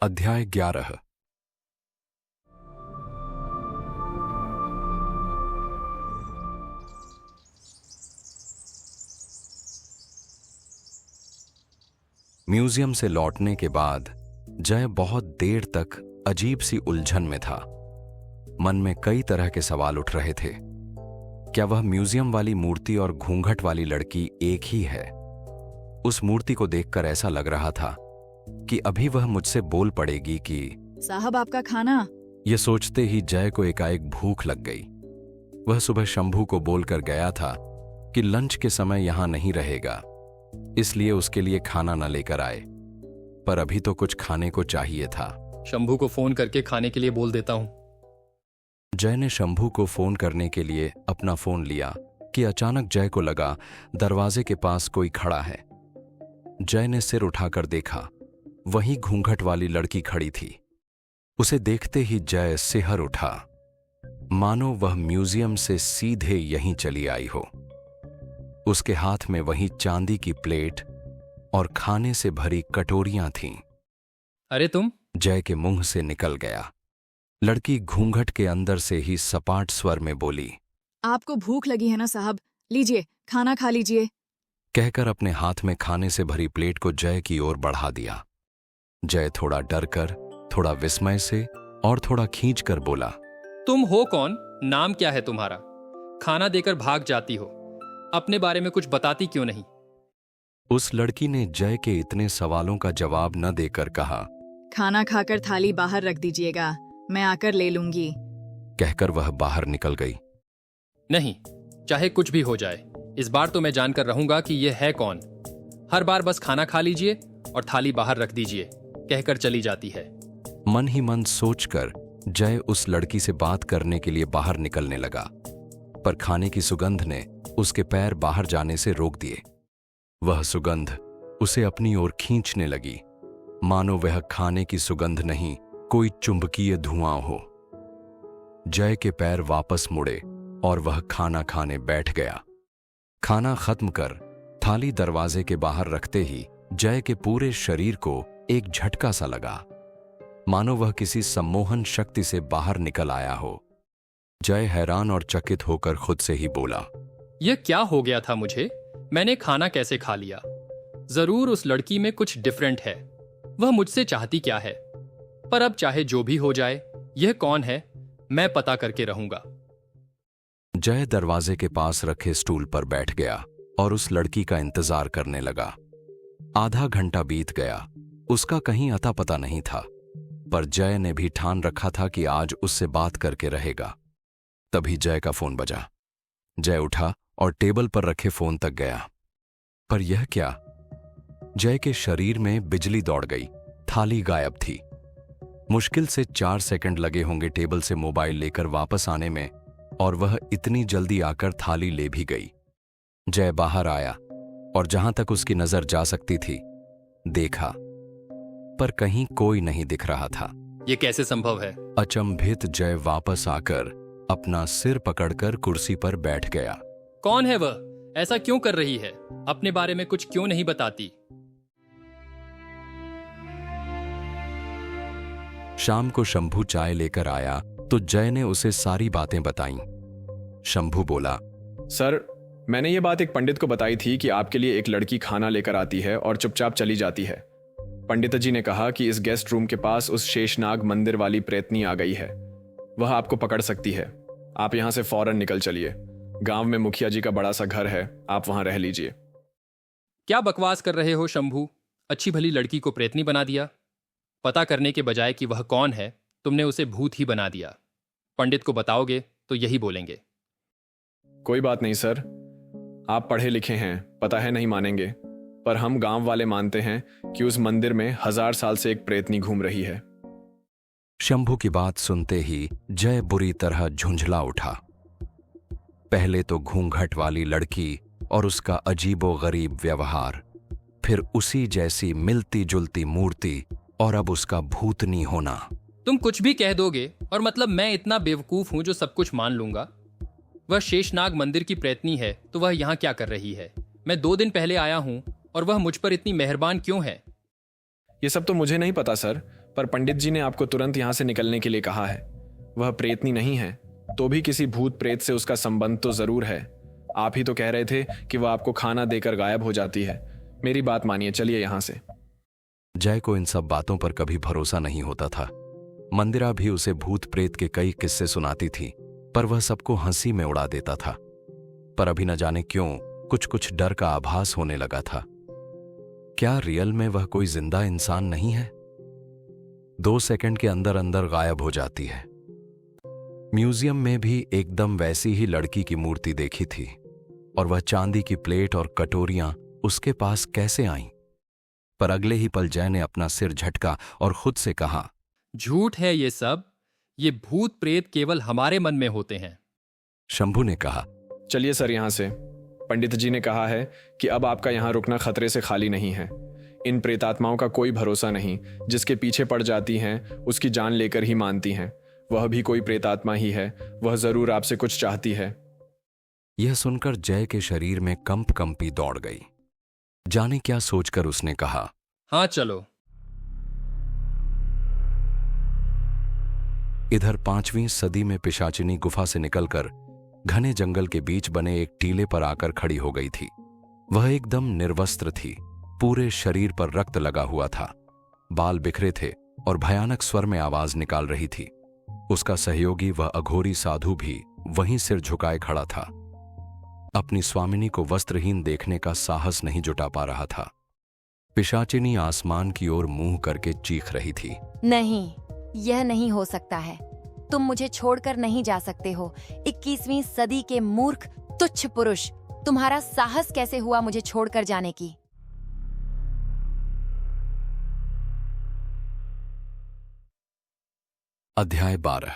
अध्याय 11। म्यूजियम से लौटने के बाद जय बहुत देर तक अजीब सी उलझन में था। मन में कई तरह के सवाल उठ रहे थे। क्या वह म्यूजियम वाली मूर्ति और घूंघट वाली लड़की एक ही है? उस मूर्ति को देखकर ऐसा लग रहा था कि अभी वह मुझसे बोल पड़ेगी कि साहब आपका खाना। यह सोचते ही जय को एकाएक भूख लग गई। वह सुबह शंभू को बोलकर गया था कि लंच के समय यहां नहीं रहेगा, इसलिए उसके लिए खाना न लेकर आए, पर अभी तो कुछ खाने को चाहिए था। शंभू को फोन करके खाने के लिए बोल देता हूं। जय ने शंभू को फोन करने के लिए अपना फोन लिया कि अचानक जय को लगा दरवाजे के पास कोई खड़ा है। जय ने सिर उठाकर देखा, वहीं घूंघट वाली लड़की खड़ी थी। उसे देखते ही जय सिहर उठा, मानो वह म्यूजियम से सीधे यहीं चली आई हो। उसके हाथ में वही चांदी की प्लेट और खाने से भरी कटोरियां थीं। अरे तुम? जय के मुंह से निकल गया। लड़की घूंघट के अंदर से ही सपाट स्वर में बोली, आपको भूख लगी है ना साहब, लीजिए खाना खा लीजिए। कहकर अपने हाथ में खाने से भरी प्लेट को जय की ओर बढ़ा दिया। जय थोड़ा डरकर, थोड़ा विस्मय से और थोड़ा खींचकर बोला, तुम हो कौन? नाम क्या है तुम्हारा? खाना देकर भाग जाती हो, अपने बारे में कुछ बताती क्यों नहीं? उस लड़की ने जय के इतने सवालों का जवाब न देकर कहा, खाना खाकर थाली बाहर रख दीजिएगा, मैं आकर ले लूंगी। कहकर वह बाहर निकल गई। नहीं, चाहे कुछ भी हो जाए, इस बार तो मैं जानकर रहूंगा कि यह है कौन। हर बार बस खाना खा लीजिए और थाली बाहर रख दीजिए कहकर चली जाती है। मन ही मन सोचकर जय उस लड़की से बात करने के लिए बाहर निकलने लगा, पर खाने की सुगंध ने उसके पैर बाहर जाने से रोक दिए। वह सुगंध उसे अपनी ओर खींचने लगी, मानो वह खाने की सुगंध नहीं, कोई चुंबकीय धुआं हो। जय के पैर वापस मुड़े और वह खाना खाने बैठ गया। खाना खत्म कर थाली दरवाजे के बाहर रखते ही जय के पूरे शरीर को एक झटका सा लगा, मानो वह किसी सम्मोहन शक्ति से बाहर निकल आया हो। जय हैरान और चकित होकर खुद से ही बोला, यह क्या हो गया था मुझे? मैंने खाना कैसे खा लिया? जरूर उस लड़की में कुछ डिफरेंट है। वह मुझसे चाहती क्या है? पर अब चाहे जो भी हो जाए, यह कौन है मैं पता करके रहूंगा। जय दरवाजे के पास रखे स्टूल पर बैठ गया और उस लड़की का इंतजार करने लगा। आधा घंटा बीत गया, उसका कहीं अता पता नहीं था, पर जय ने भी ठान रखा था कि आज उससे बात करके रहेगा। तभी जय का फोन बजा। जय उठा और टेबल पर रखे फोन तक गया, पर यह क्या? जय के शरीर में बिजली दौड़ गई, थाली गायब थी। मुश्किल से 4 सेकंड लगे होंगे टेबल से मोबाइल लेकर वापस आने में, और वह इतनी जल्दी आकर थाली ले भी गई। जय बाहर आया और जहां तक उसकी नजर जा सकती थी देखा, पर कहीं कोई नहीं दिख रहा था। यह कैसे संभव है? अचंभित जय वापस आकर अपना सिर पकड़कर कुर्सी पर बैठ गया। कौन है वह? ऐसा क्यों कर रही है? अपने बारे में कुछ क्यों नहीं बताती? शाम को शंभू चाय लेकर आया तो जय ने उसे सारी बातें बताईं। शंभू बोला, सर, मैंने ये बात एक पंडित को बताई थी कि आपके लिए एक लड़की खाना लेकर आती है और चुपचाप चली जाती है। पंडित जी ने कहा कि इस गेस्ट रूम के पास उस शेषनाग मंदिर वाली प्रेतनी आ गई है। वह आपको पकड़ सकती है। आप यहां से फौरन निकल चलिए। गांव में मुखिया जी का बड़ा सा घर है, आप वहां रह लीजिए। क्या बकवास कर रहे हो शंभू? अच्छी भली लड़की को प्रेतनी बना दिया। पता करने के बजाय कि वह कौन है, तुमने उसे भूत ही बना दिया। पंडित को बताओगे तो यही बोलेंगे। कोई बात नहीं सर, आप पढ़े लिखे हैं, पता है नहीं मानेंगे, पर हम गांव वाले मानते हैं कि उस मंदिर में 1000 साल से एक प्रेतनी घूम रही है। शंभू की बात सुनते ही जय बुरी तरह झुंझला उठा। पहले तो घूंघट वाली लड़की और उसका अजीबोगरीब व्यवहार, फिर उसी जैसी मिलती जुलती मूर्ति, और अब उसका भूतनी होना। तुम कुछ भी कह दोगे और मतलब मैं इतना बेवकूफ हूं जो सब कुछ मान लूंगा? वह शेषनाग मंदिर की प्रेतनी है तो वह यहां क्या कर रही है? मैं 2 दिन पहले आया हूं और वह मुझ पर इतनी मेहरबान क्यों है? ये सब तो मुझे नहीं पता सर, पर पंडित जी ने आपको तुरंत यहां से निकलने के लिए कहा है। वह प्रेतनी नहीं है, तो भी किसी भूत प्रेत से उसका संबंध तो जरूर है। आप ही तो कह रहे थे कि वह आपको खाना देकर गायब हो जाती है। मेरी बात मानिए, चलिए यहां से। जय को इन सब बातों पर कभी भरोसा नहीं होता था। मंदिरा भी उसे भूत प्रेत के कई किस्से सुनाती थी, पर वह सबको हंसी में उड़ा देता था। पर अभी न जाने क्यों कुछ कुछ डर का आभास होने लगा था। क्या रियल में वह कोई जिंदा इंसान नहीं है? 2 सेकंड के अंदर अंदर गायब हो जाती है। म्यूजियम में भी एकदम वैसी ही लड़की की मूर्ति देखी थी, और वह चांदी की प्लेट और कटोरियां उसके पास कैसे आईं? पर अगले ही पल जय ने अपना सिर झटका और खुद से कहा, झूठ है ये सब। ये भूत प्रेत केवल हमारे मन में होते हैं। शंभू ने कहा, चलिए सर यहां से। पंडित जी ने कहा है कि अब आपका यहां रुकना खतरे से खाली नहीं है। इन प्रेतात्माओं का कोई भरोसा नहीं। जिसके पीछे पड़ जाती हैं उसकी जान लेकर ही मानती हैं। वह भी कोई प्रेतात्मा ही है। वह जरूर आपसे कुछ चाहती है। यह सुनकर जय के शरीर में कंपी दौड़ गई। जाने क्या सोचकर उसने कहा, हाँ चलो। इधर 5वीं सदी में पिशाचिनी गुफा से निकलकर घने जंगल के बीच बने एक टीले पर आकर खड़ी हो गई थी। वह एकदम निर्वस्त्र थी। पूरे शरीर पर रक्त लगा हुआ था। बाल बिखरे थे और भयानक स्वर में आवाज निकाल रही थी। उसका सहयोगी वह अघोरी साधु भी वहीं सिर झुकाए खड़ा था। अपनी स्वामिनी को वस्त्रहीन देखने का साहस नहीं जुटा पा रहा था। पिशाचिनी आसमान की ओर मुंह करके चीख रही थी, नहीं, यह नहीं हो सकता है। तुम मुझे छोड़कर नहीं जा सकते हो। 21वीं सदी के मूर्ख तुच्छ पुरुष, तुम्हारा साहस कैसे हुआ मुझे छोड़कर जाने की? अध्याय 12।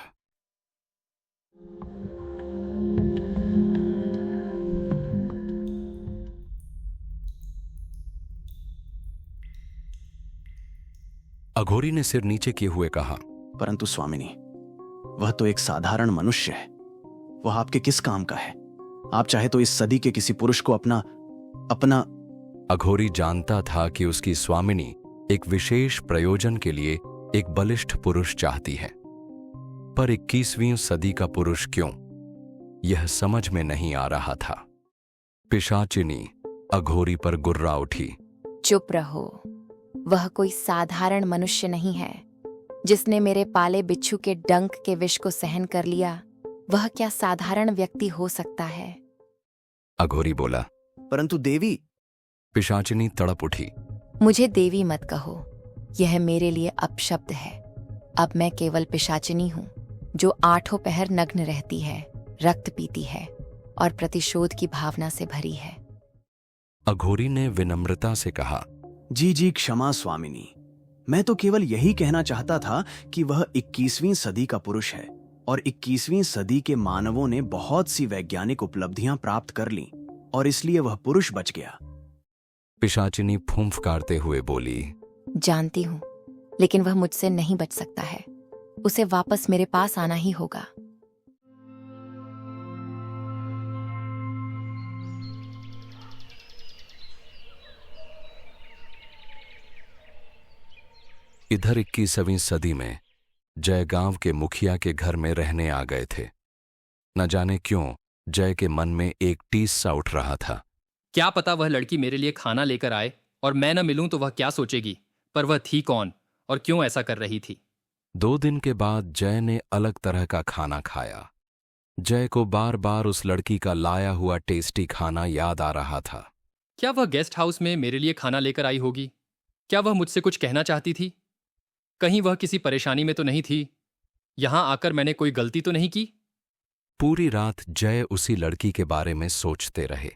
अघोरी ने सिर नीचे किए हुए कहा, परंतु स्वामिनी, वह तो एक साधारण मनुष्य है। वह आपके किस काम का है? आप चाहे तो इस सदी के किसी पुरुष को अपना अघोरी जानता था कि उसकी स्वामिनी एक विशेष प्रयोजन के लिए एक बलिष्ठ पुरुष चाहती है, पर 21वीं सदी का पुरुष क्यों, यह समझ में नहीं आ रहा था। पिशाचिनी अघोरी पर गुर्रा उठी। चुप रहो। वह कोई साधारण मनुष्य नहीं है। जिसने मेरे पाले बिच्छू के डंक के विष को सहन कर लिया, वह क्या साधारण व्यक्ति हो सकता है? अघोरी बोला। परंतु देवी। पिशाचिनी तड़प उठी। मुझे देवी मत कहो। यह मेरे लिए अपशब्द है। अब मैं केवल पिशाचिनी हूँ, जो 8 पहर नग्न रहती है, रक्त पीती है और प्रतिशोध की भावना से भरी है। अघोरी ने विनम्रता से कहा, जी क्षमा स्वामिनी। मैं तो केवल यही कहना चाहता था कि वह 21वीं सदी का पुरुष है, और 21वीं सदी के मानवों ने बहुत सी वैज्ञानिक उपलब्धियां प्राप्त कर लीं, और इसलिए वह पुरुष बच गया। पिशाचिनी फूंफकारते हुए बोली, जानती हूँ, लेकिन वह मुझसे नहीं बच सकता है। उसे वापस मेरे पास आना ही होगा। इधर 21वीं सदी में जय गांव के मुखिया के घर में रहने आ गए थे। न जाने क्यों जय के मन में एक टीस सा उठ रहा था। क्या पता वह लड़की मेरे लिए खाना लेकर आए और मैं न मिलूं तो वह क्या सोचेगी। पर वह थी कौन और क्यों ऐसा कर रही थी? 2 दिन के बाद जय ने अलग तरह का खाना खाया। जय को बार बार उस लड़की का लाया हुआ टेस्टी खाना याद आ रहा था। क्या वह गेस्ट हाउस में मेरे लिए खाना लेकर आई होगी? क्या वह मुझसे कुछ कहना चाहती थी? कहीं वह किसी परेशानी में तो नहीं थी? यहां आकर मैंने कोई गलती तो नहीं की? पूरी रात जय उसी लड़की के बारे में सोचते रहे।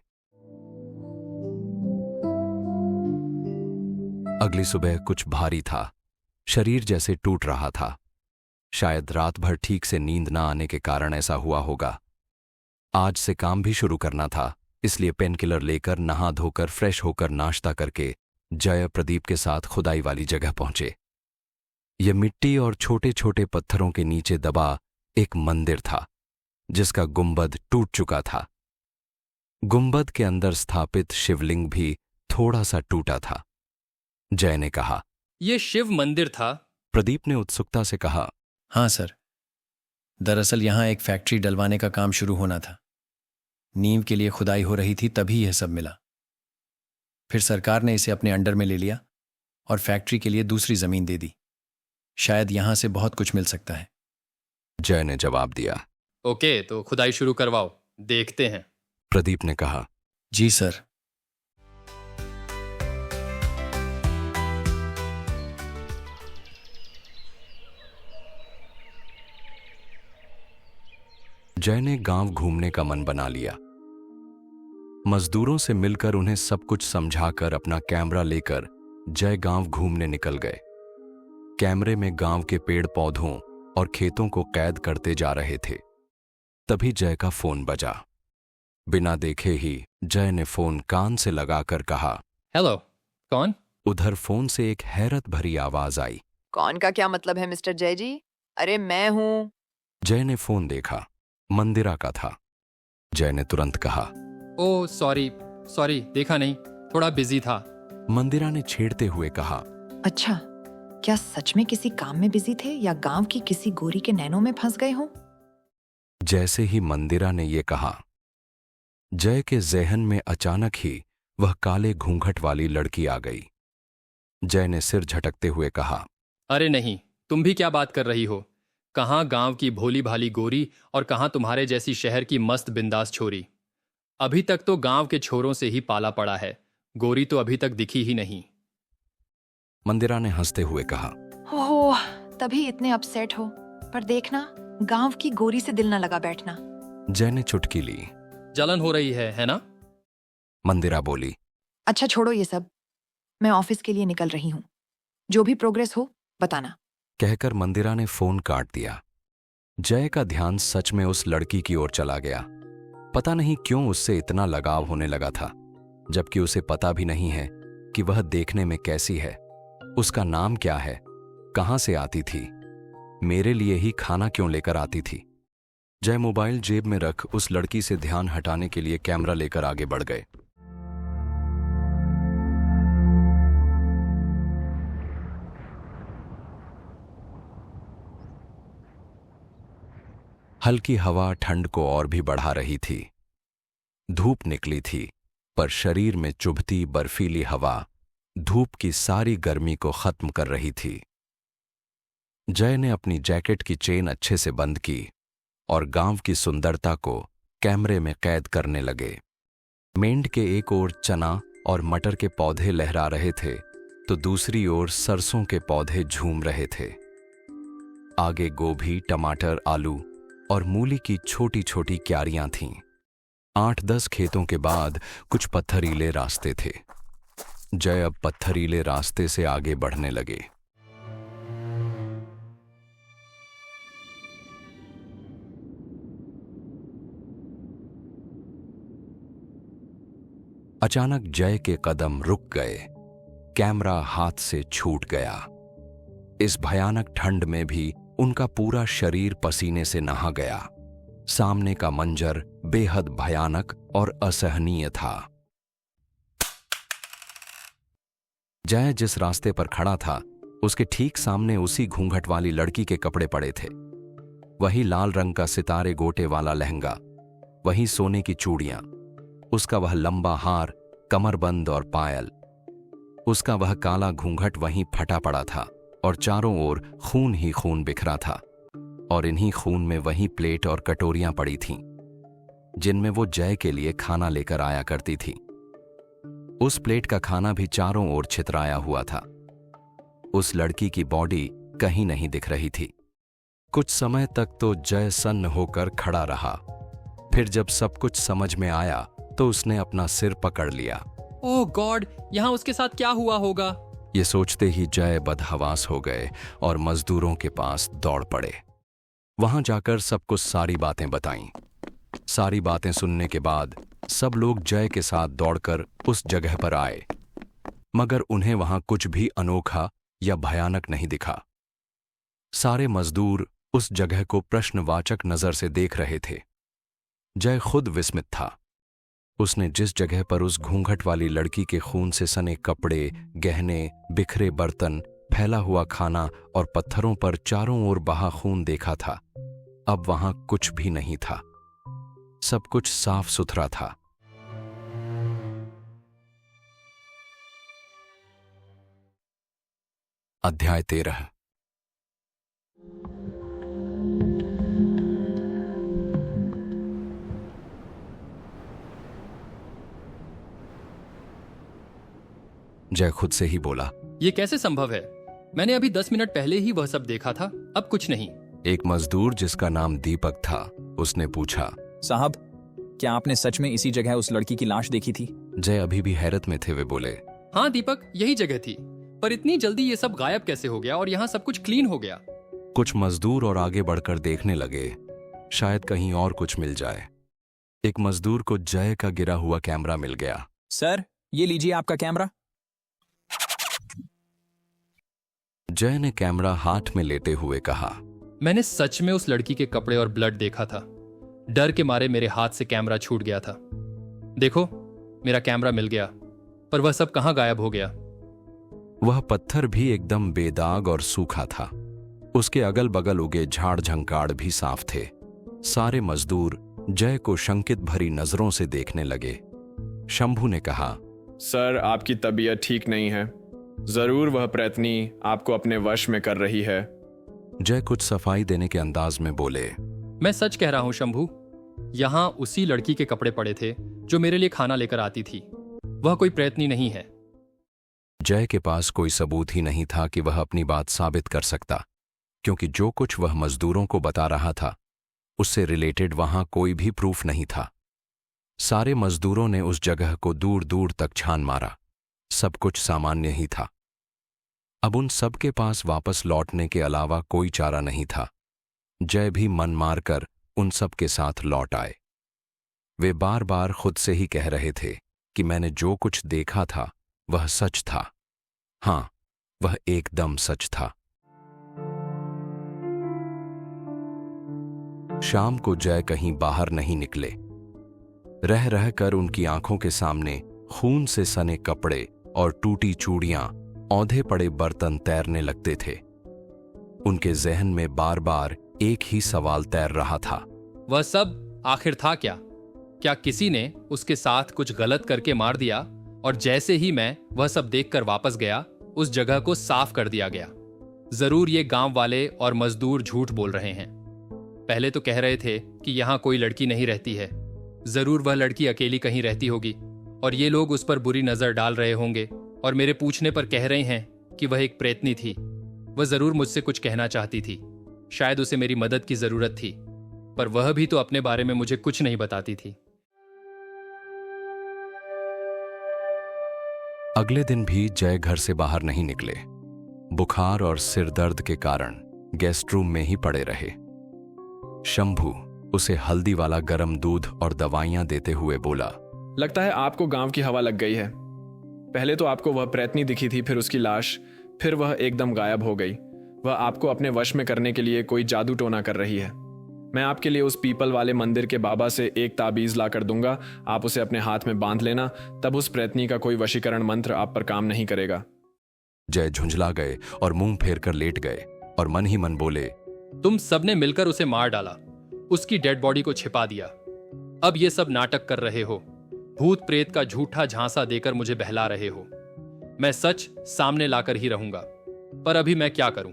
अगली सुबह कुछ भारी था, शरीर जैसे टूट रहा था। शायद रात भर ठीक से नींद ना आने के कारण ऐसा हुआ होगा। आज से काम भी शुरू करना था, इसलिए पेन किलर लेकर नहा धोकर फ्रेश होकर नाश्ता करके जय प्रदीप के साथ खुदाई वाली जगह पहुंचे। यह मिट्टी और छोटे छोटे पत्थरों के नीचे दबा एक मंदिर था, जिसका गुंबद टूट चुका था। गुंबद के अंदर स्थापित शिवलिंग भी थोड़ा सा टूटा था। जय ने कहा, यह शिव मंदिर था, प्रदीप ने उत्सुकता से कहा। हाँ सर, दरअसल यहाँ एक फैक्ट्री डलवाने का काम शुरू होना था। नींव के लिए खुदाई हो रही थी, तभी यह सब मिला। फिर सरकार ने इसे अपने अंडर में ले लिया और फैक्ट्री के लिए दूसरी जमीन दे दी। शायद यहां से बहुत कुछ मिल सकता है। जय ने जवाब दिया। ओके, तो खुदाई शुरू करवाओ, देखते हैं। प्रदीप ने कहा। जी सर। जय ने गांव घूमने का मन बना लिया। मजदूरों से मिलकर उन्हें सब कुछ समझाकर अपना कैमरा लेकर जय गांव घूमने निकल गए। कैमरे में गांव के पेड़ पौधों और खेतों को कैद करते जा रहे थे। तभी जय का फोन बजा। बिना देखे ही जय ने फोन कान से लगाकर कहा, हेलो, कौन? उधर फोन से एक हैरत भरी आवाज आई। कौन का क्या मतलब है मिस्टर जय जी? अरे मैं हूँ। जय ने फोन देखा, मंदिरा का था। जय ने तुरंत कहा, ओ सॉरी, देखा नहीं, थोड़ा बिजी था। मंदिरा ने छेड़ते हुए कहा। अच्छा, क्या सच में किसी काम में बिजी थे या गांव की किसी गोरी के नैनों में फंस गए हो? जैसे ही मंदिरा ने ये कहा, जय के ज़हन में अचानक ही वह काले घूंघट वाली लड़की आ गई। जय ने सिर झटकते हुए कहा, अरे नहीं, तुम भी क्या बात कर रही हो? कहाँ गांव की भोली भाली गोरी और कहाँ तुम्हारे जैसी शहर की मस्त बिंदास छोरी। अभी तक तो गांव के छोरों से ही पाला पड़ा है, गोरी तो अभी तक दिखी ही नहीं। मंदिरा ने हंसते हुए कहा। ओह, तभी इतने अपसेट हो। पर देखना, गांव की गोरी से दिल न लगा बैठना। जय ने चुटकी ली। जलन हो रही है ना? मंदिरा बोली। अच्छा छोड़ो ये सब, मैं ऑफिस के लिए निकल रही हूँ। जो भी प्रोग्रेस हो बताना। कहकर मंदिरा ने फोन काट दिया। जय का ध्यान सच में उस लड़की की ओर चला गया। पता नहीं क्यों उससे इतना लगाव होने लगा था, जबकि उसे पता भी नहीं है कि वह देखने में कैसी है, उसका नाम क्या है, कहां से आती थी, मेरे लिए ही खाना क्यों लेकर आती थी। जय मोबाइल जेब में रख उस लड़की से ध्यान हटाने के लिए कैमरा लेकर आगे बढ़ गए। हल्की हवा ठंड को और भी बढ़ा रही थी। धूप निकली थी, पर शरीर में चुभती बर्फीली हवा धूप की सारी गर्मी को खत्म कर रही थी। जय ने अपनी जैकेट की चेन अच्छे से बंद की और गांव की सुंदरता को कैमरे में कैद करने लगे। मेंढ के एक ओर चना और मटर के पौधे लहरा रहे थे, तो दूसरी ओर सरसों के पौधे झूम रहे थे। आगे गोभी, टमाटर, आलू और मूली की छोटी छोटी क्यारियां थीं। 8-10 खेतों के बाद कुछ पत्थरीले रास्ते थे। जय अब पत्थरीले रास्ते से आगे बढ़ने लगे। अचानक जय के कदम रुक गए। कैमरा हाथ से छूट गया। इस भयानक ठंड में भी उनका पूरा शरीर पसीने से नहा गया। सामने का मंजर बेहद भयानक और असहनीय था। जय जिस रास्ते पर खड़ा था, उसके ठीक सामने उसी घूंघट वाली लड़की के कपड़े पड़े थे। वही लाल रंग का सितारे गोटे वाला लहंगा, वही सोने की चूड़ियां, उसका वह लंबा हार, कमरबंद और पायल, उसका वह काला घूंघट वहीं फटा पड़ा था और चारों ओर खून ही खून बिखरा था। और इन्हीं खून में वही प्लेट और कटोरियां पड़ी थीं, जिनमें वो जय के लिए खाना लेकर आया करती थी। उस प्लेट का खाना भी चारों ओर छितराया हुआ था। उस लड़की की बॉडी कहीं नहीं दिख रही थी। कुछ समय तक तो जय सन्न होकर खड़ा रहा। फिर जब सब कुछ समझ में आया तो उसने अपना सिर पकड़ लिया। ओह गॉड, यहाँ उसके साथ क्या हुआ होगा? ये सोचते ही जय बदहवास हो गए और मजदूरों के पास दौड़ पड़े। वहां जाकर सबको सारी बातें बताईं। सारी बातें सुनने के बाद सब लोग जय के साथ दौड़कर उस जगह पर आए, मगर उन्हें वहां कुछ भी अनोखा या भयानक नहीं दिखा। सारे मजदूर उस जगह को प्रश्नवाचक नजर से देख रहे थे। जय खुद विस्मित था। उसने जिस जगह पर उस घूंघट वाली लड़की के खून से सने कपड़े, गहने, बिखरे बर्तन, फैला हुआ खाना और पत्थरों पर चारों ओर बहा खून देखा था। अब वहां कुछ भी नहीं था। सब कुछ साफ सुथरा था। अध्याय 13। जय खुद से ही बोला, ये कैसे संभव है? मैंने अभी 10 मिनट पहले ही वह सब देखा था, अब कुछ नहीं। एक मजदूर जिसका नाम दीपक था, उसने पूछा। साहब, क्या आपने सच में इसी जगह उस लड़की की लाश देखी थी? जय अभी भी हैरत में थे। वे बोले, हाँ दीपक, यही जगह थी। पर इतनी जल्दी ये सब गायब कैसे हो गया और यहाँ सब कुछ क्लीन हो गया? कुछ मजदूर और आगे बढ़कर देखने लगे, शायद कहीं और कुछ मिल जाए। एक मजदूर को जय का गिरा हुआ कैमरा मिल गया। सर, ये लीजिए आपका कैमरा। जय ने कैमरा हाथ में लेते हुए कहा, मैंने सच में उस लड़की के कपड़े और ब्लड देखा था। डर के मारे मेरे हाथ से कैमरा छूट गया था। देखो, मेरा कैमरा मिल गया, पर वह सब कहां गायब हो गया? वह पत्थर भी एकदम बेदाग और सूखा था। उसके अगल बगल उगे झाड़ झंकाड़ भी साफ थे। सारे मजदूर जय को शंकित भरी नजरों से देखने लगे। शंभू ने कहा, सर, आपकी तबीयत ठीक नहीं है। जरूर वह प्रेतनी आपको अपने वश में कर रही है। जय कुछ सफाई देने के अंदाज में बोले, मैं सच कह रहा हूं शंभू, यहां उसी लड़की के कपड़े पड़े थे जो मेरे लिए खाना लेकर आती थी। वह कोई प्रेतनी नहीं है। जय के पास कोई सबूत ही नहीं था कि वह अपनी बात साबित कर सकता, क्योंकि जो कुछ वह मजदूरों को बता रहा था उससे रिलेटेड वहां कोई भी प्रूफ नहीं था। सारे मजदूरों ने उस जगह को दूर दूर तक छान मारा। सब कुछ सामान्य ही था। अब उन सब के पास वापस लौटने के अलावा कोई चारा नहीं था। जय भी मन मारकर उन सब के साथ लौट आए। वे बार बार खुद से ही कह रहे थे कि मैंने जो कुछ देखा था वह सच था। हां, वह एकदम सच था। शाम को जय कहीं बाहर नहीं निकले। रह रहकर उनकी आंखों के सामने खून से सने कपड़े और टूटी चूड़ियां, औंधे पड़े बर्तन तैरने लगते थे। उनके जहन में बार बार एक ही सवाल तैर रहा था, वह सब आखिर था क्या? क्या किसी ने उसके साथ कुछ गलत करके मार दिया और जैसे ही मैं वह सब देखकर वापस गया, उस जगह को साफ कर दिया गया? जरूर ये गांव वाले और मजदूर झूठ बोल रहे हैं। पहले तो कह रहे थे कि यहां कोई लड़की नहीं रहती है। जरूर वह लड़की अकेली कहीं रहती होगी और ये लोग उस पर बुरी नजर डाल रहे होंगे और मेरे पूछने पर कह रहे हैं कि वह एक प्रेतनी थी। वह जरूर मुझसे कुछ कहना चाहती थी। शायद उसे मेरी मदद की जरूरत थी, पर वह भी तो अपने बारे में मुझे कुछ नहीं बताती थी। अगले दिन भी जय घर से बाहर नहीं निकले। बुखार और सिर दर्द के कारण गेस्ट रूम में ही पड़े रहे। शंभू उसे हल्दी वाला गर्म दूध और दवाइयां देते हुए बोला, लगता है आपको गांव की हवा लग गई है। पहले तो आपको वह प्रेतनी दिखी थी, फिर उसकी लाश, फिर वह एकदम गायब हो गई। वह आपको अपने वश में करने के लिए कोई जादू टोना कर रही है। मैं आपके लिए उस पीपल वाले मंदिर के बाबा से एक ताबीज ला कर दूंगा। आप उसे अपने हाथ में बांध लेना, तब उस प्रेतनी का कोई वशीकरण मंत्र आप पर काम नहीं करेगा। जय झुंझला गए और मुंह फेर कर लेट गए और मन ही मन बोले, तुम सबने मिलकर उसे मार डाला, उसकी डेड बॉडी को छिपा दिया। अब ये सब नाटक कर रहे हो। भूत प्रेत का झूठा झांसा देकर मुझे बहला रहे हो। मैं सच सामने लाकर ही रहूंगा, पर अभी मैं क्या करूं?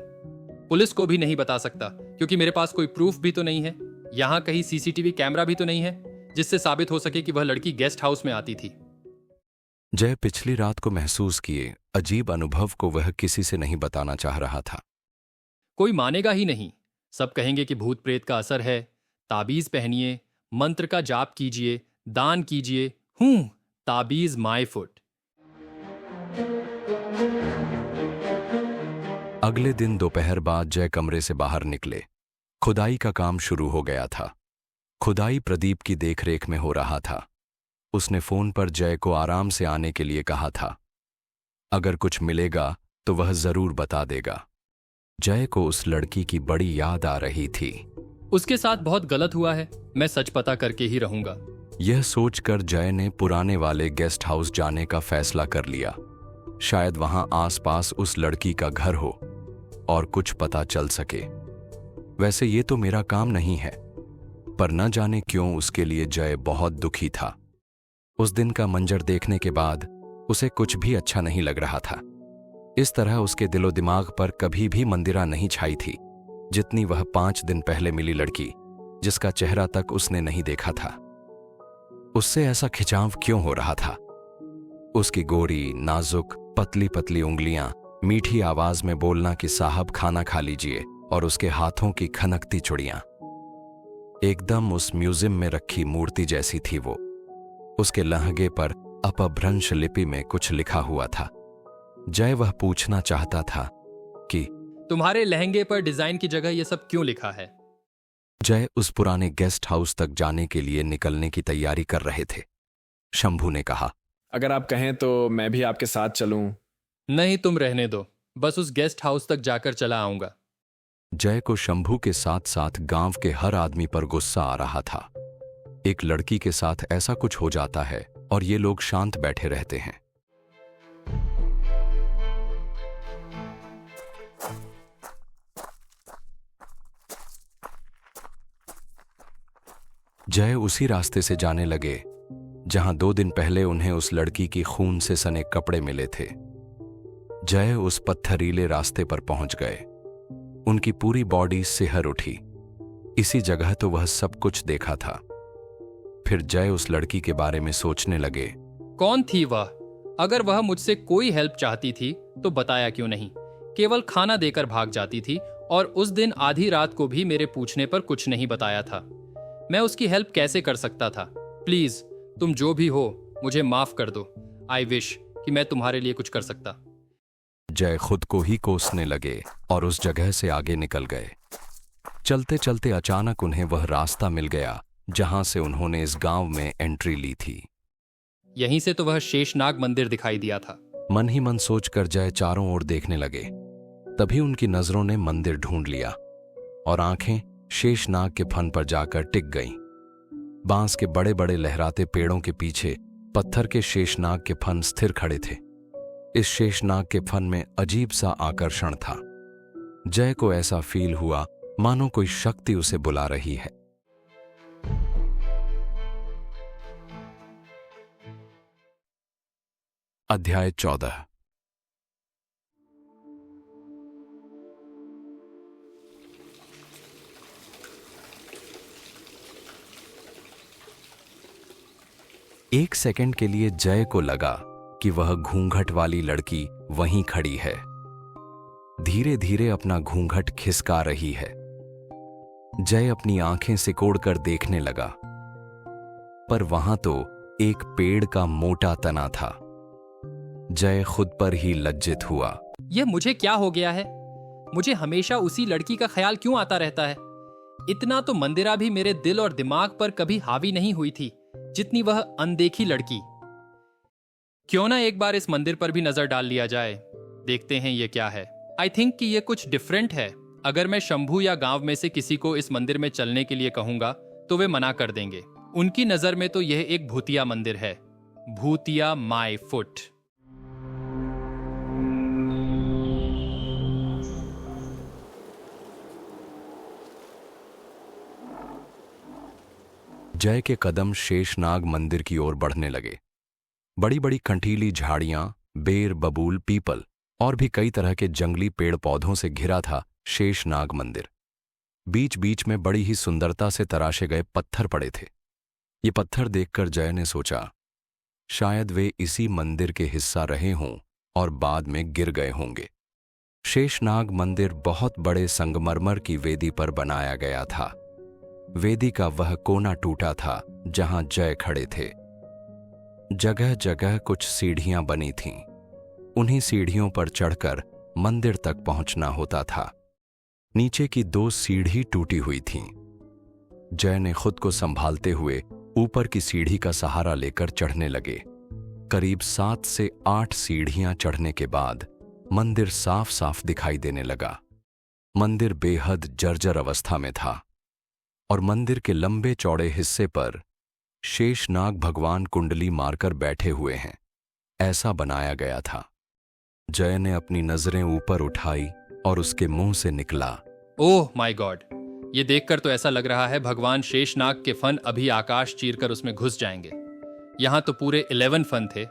पुलिस को भी नहीं बता सकता, क्योंकि मेरे पास कोई प्रूफ भी तो नहीं है। यहां कहीं सीसीटीवी कैमरा भी तो नहीं है जिससे साबित हो सके कि वह लड़की गेस्ट हाउस में आती थी। जय पिछली रात को महसूस किए अजीब अनुभव को वह किसी से नहीं बताना चाह रहा था। कोई मानेगा ही नहीं। सब कहेंगे कि भूत प्रेत का असर है। ताबीज पहनिए, मंत्र का जाप कीजिए, दान कीजिए। ताबीज माय फुट। अगले दिन दोपहर बाद जय कमरे से बाहर निकले। खुदाई का काम शुरू हो गया था। खुदाई प्रदीप की देखरेख में हो रहा था। उसने फोन पर जय को आराम से आने के लिए कहा था। अगर कुछ मिलेगा तो वह जरूर बता देगा। जय को उस लड़की की बड़ी याद आ रही थी। उसके साथ बहुत गलत हुआ है। मैं सच पता करके ही रहूंगा। यह सोचकर जय ने पुराने वाले गेस्ट हाउस जाने का फैसला कर लिया। शायद वहां आसपास उस लड़की का घर हो और कुछ पता चल सके। वैसे ये तो मेरा काम नहीं है, पर न जाने क्यों उसके लिए जय बहुत दुखी था। उस दिन का मंजर देखने के बाद उसे कुछ भी अच्छा नहीं लग रहा था। इस तरह उसके दिलो दिमाग पर कभी भी मंदिरा नहीं छाई थी जितनी वह 5 दिन पहले मिली लड़की, जिसका चेहरा तक उसने नहीं देखा था। उससे ऐसा खिंचाव क्यों हो रहा था? उसकी गोरी, नाजुक, पतली पतली उंगलियां, मीठी आवाज में बोलना कि साहब खाना खा लीजिए, और उसके हाथों की खनकती चुड़ियां एकदम उस म्यूजियम में रखी मूर्ति जैसी थी वो। उसके लहंगे पर अपभ्रंश लिपि में कुछ लिखा हुआ था। जय वह पूछना चाहता था कि तुम्हारे लहंगे पर डिजाइन की जगह ये सब क्यों लिखा है? जय उस पुराने गेस्ट हाउस तक जाने के लिए निकलने की तैयारी कर रहे थे। शंभू ने कहा, अगर आप कहें तो मैं भी आपके साथ चलूं। नहीं, तुम रहने दो, बस उस गेस्ट हाउस तक जाकर चला आऊंगा। जय को शंभू के साथ साथ गांव के हर आदमी पर गुस्सा आ रहा था। एक लड़की के साथ ऐसा कुछ हो जाता है और ये लोग शांत बैठे रहते हैं। जय उसी रास्ते से जाने लगे जहां 2 दिन पहले उन्हें उस लड़की की खून से सने कपड़े मिले थे। जय उस पत्थरीले रास्ते पर पहुंच गए। उनकी पूरी बॉडी सिहर उठी। इसी जगह तो वह सब कुछ देखा था। फिर जय उस लड़की के बारे में सोचने लगे। कौन थी वह? अगर वह मुझसे कोई हेल्प चाहती थी तो बताया क्यों नहीं? केवल खाना देकर भाग जाती थी, और उस दिन आधी रात को भी मेरे पूछने पर कुछ नहीं बताया था। मैं उसकी हेल्प कैसे कर सकता था? प्लीज, तुम जो भी हो, मुझे माफ कर दो। आई विश कि मैं तुम्हारे लिए कुछ कर सकता। जय खुद को ही कोसने लगे और उस जगह से आगे निकल गए। चलते चलते अचानक उन्हें वह रास्ता मिल गया जहां से उन्होंने इस गांव में एंट्री ली थी। यहीं से तो वह शेषनाग मंदिर दिखाई दिया था। मन ही मन सोचकर जय चारों ओर देखने लगे। तभी उनकी नजरों ने मंदिर ढूंढ लिया और आंखें शेषनाग के फन पर जाकर टिक गईं। बांस के बड़े बड़े लहराते पेड़ों के पीछे पत्थर के शेषनाग के फन स्थिर खड़े थे। इस शेषनाग के फन में अजीब सा आकर्षण था। जय को ऐसा फील हुआ मानो कोई शक्ति उसे बुला रही है। अध्याय 14। एक सेकंड के लिए जय को लगा कि वह घूंघट वाली लड़की वहीं खड़ी है, धीरे धीरे अपना घूंघट खिसका रही है। जय अपनी आंखें सिकोड़कर देखने लगा, पर वहां तो एक पेड़ का मोटा तना था। जय खुद पर ही लज्जित हुआ। यह मुझे क्या हो गया है? मुझे हमेशा उसी लड़की का ख्याल क्यों आता रहता है? इतना तो मंदिरा भी मेरे दिल और दिमाग पर कभी हावी नहीं हुई थी जितनी वह अनदेखी लड़की। क्यों ना एक बार इस मंदिर पर भी नजर डाल लिया जाए, देखते हैं ये क्या है। आई थिंक कि ये कुछ डिफरेंट है। अगर मैं शंभू या गांव में से किसी को इस मंदिर में चलने के लिए कहूंगा तो वे मना कर देंगे। उनकी नजर में तो यह एक भूतिया मंदिर है। भूतिया माय फुट। जय के कदम शेषनाग मंदिर की ओर बढ़ने लगे। बड़ी बड़ी कंटीली झाड़ियां, बेर, बबूल, पीपल और भी कई तरह के जंगली पेड़ पौधों से घिरा था शेषनाग मंदिर। बीच बीच में बड़ी ही सुंदरता से तराशे गए पत्थर पड़े थे। ये पत्थर देखकर जय ने सोचा, शायद वे इसी मंदिर के हिस्सा रहे हों और बाद में गिर गए होंगे। शेषनाग मंदिर बहुत बड़े संगमरमर की वेदी पर बनाया गया था। वेदी का वह कोना टूटा था जहां जय खड़े थे। जगह जगह कुछ सीढ़ियां बनी थीं। उन्हीं सीढ़ियों पर चढ़कर मंदिर तक पहुंचना होता था। नीचे की 2 सीढ़ी टूटी हुई थीं। जय ने खुद को संभालते हुए ऊपर की सीढ़ी का सहारा लेकर चढ़ने लगे। करीब 7 से 8 सीढ़ियां चढ़ने के बाद मंदिर साफ साफ दिखाई देने लगा। मंदिर बेहद जर्जर अवस्था में था और मंदिर के लंबे चौड़े हिस्से पर शेषनाग भगवान कुंडली मारकर बैठे हुए हैं, ऐसा बनाया गया था। जय ने अपनी नजरें ऊपर उठाई और उसके मुंह से निकला, ओह माय गॉड, ये देखकर तो ऐसा लग रहा है भगवान शेषनाग के फन अभी आकाश चीरकर उसमें घुस जाएंगे। यहाँ तो पूरे 11 फन थे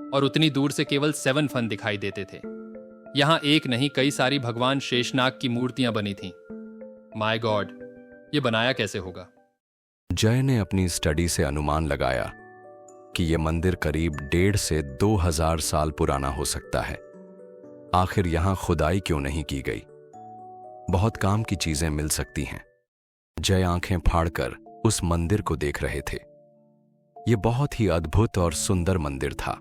और उतनी दूर से केवल 7 फन दिखाई देते थे। यहाँ एक नहीं कई सारी भगवान शेषनाग की मूर्तियां बनी थीं। माय गॉड, ये बनाया कैसे होगा? जय ने अपनी स्टडी से अनुमान लगाया कि यह मंदिर करीब 1.5 से 2000 साल पुराना हो सकता है। आखिर यहां खुदाई क्यों नहीं की गई? बहुत काम की चीजें मिल सकती हैं। जय आंखें फाड़कर उस मंदिर को देख रहे थे। यह बहुत ही अद्भुत और सुंदर मंदिर था।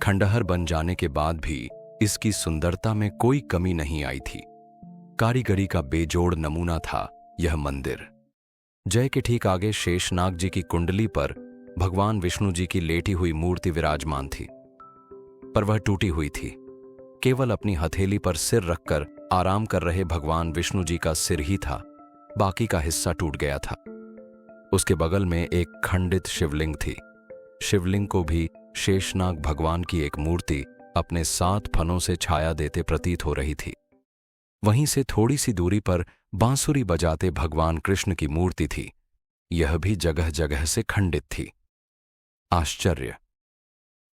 खंडहर बन जाने के बाद भी इसकी सुंदरता में कोई कमी नहीं आई थी। कारीगरी का बेजोड़ नमूना था यह मंदिर। जय के ठीक आगे शेषनाग जी की कुंडली पर भगवान विष्णु जी की लेटी हुई मूर्ति विराजमान थी, पर वह टूटी हुई थी। केवल अपनी हथेली पर सिर रखकर आराम कर रहे भगवान विष्णु जी का सिर ही था, बाकी का हिस्सा टूट गया था। उसके बगल में एक खंडित शिवलिंग थी। शिवलिंग को भी शेषनाग भगवान की एक मूर्ति अपने 7 फनों से छाया देते प्रतीत हो रही थी। वहीं से थोड़ी सी दूरी पर बांसुरी बजाते भगवान कृष्ण की मूर्ति थी। यह भी जगह जगह से खंडित थी। आश्चर्य!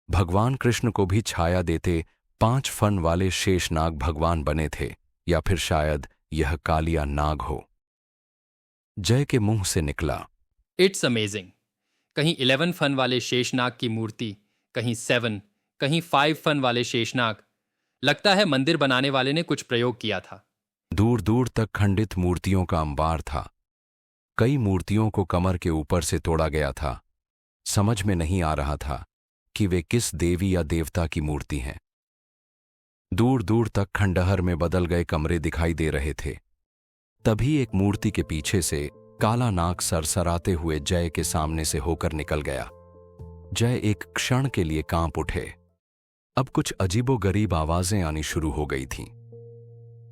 भगवान कृष्ण को भी छाया देते 5 फन वाले शेषनाग भगवान बने थे, या फिर शायद यह कालिया नाग हो। जय के मुंह से निकला, इट्स अमेजिंग। कहीं 11 फन वाले शेषनाग की मूर्ति, कहीं 7, कहीं 5 फन वाले शेषनाग। लगता है मंदिर बनाने वाले ने कुछ प्रयोग किया था। दूर दूर तक खंडित मूर्तियों का अंबार था। कई मूर्तियों को कमर के ऊपर से तोड़ा गया था। समझ में नहीं आ रहा था कि वे किस देवी या देवता की मूर्ति हैं। दूर दूर तक खंडहर में बदल गए कमरे दिखाई दे रहे थे। तभी एक मूर्ति के पीछे से काला नाग सरसराते हुए जय के सामने से होकर निकल गया। जय एक क्षण के लिए कांप उठे। अब कुछ अजीबोगरीब आवाजें आनी शुरू हो गई थीं।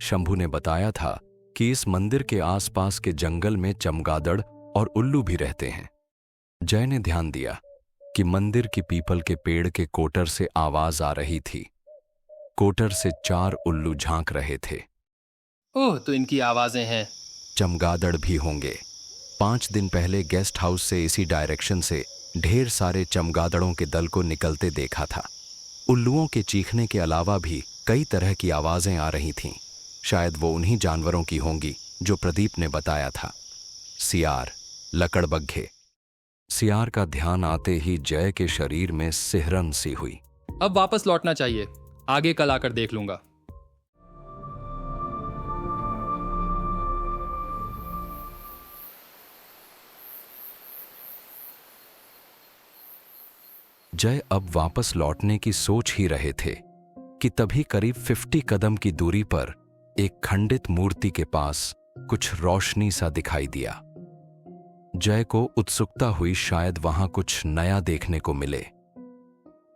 शंभू ने बताया था कि इस मंदिर के आसपास के जंगल में चमगादड़ और उल्लू भी रहते हैं। जय ने ध्यान दिया कि मंदिर की पीपल के पेड़ के कोटर से आवाज आ रही थी। कोटर से 4 उल्लू झांक रहे थे। ओह, तो इनकी आवाजें हैं। चमगादड़ भी होंगे। 5 दिन पहले गेस्ट हाउस से इसी डायरेक्शन से ढेर सारे चमगादड़ों के दल को निकलते देखा था। उल्लुओं के चीखने के अलावा भी कई तरह की आवाजें आ रही थीं। शायद वो उन्हीं जानवरों की होंगी जो प्रदीप ने बताया था। सियार, लकड़बग्घे। सियार का ध्यान आते ही जय के शरीर में सिहरन सी हुई। अब वापस लौटना चाहिए, आगे कल आकर देख लूंगा। जय अब वापस लौटने की सोच ही रहे थे कि तभी करीब 50 कदम की दूरी पर एक खंडित मूर्ति के पास कुछ रोशनी सा दिखाई दिया। जय को उत्सुकता हुई, शायद वहां कुछ नया देखने को मिले।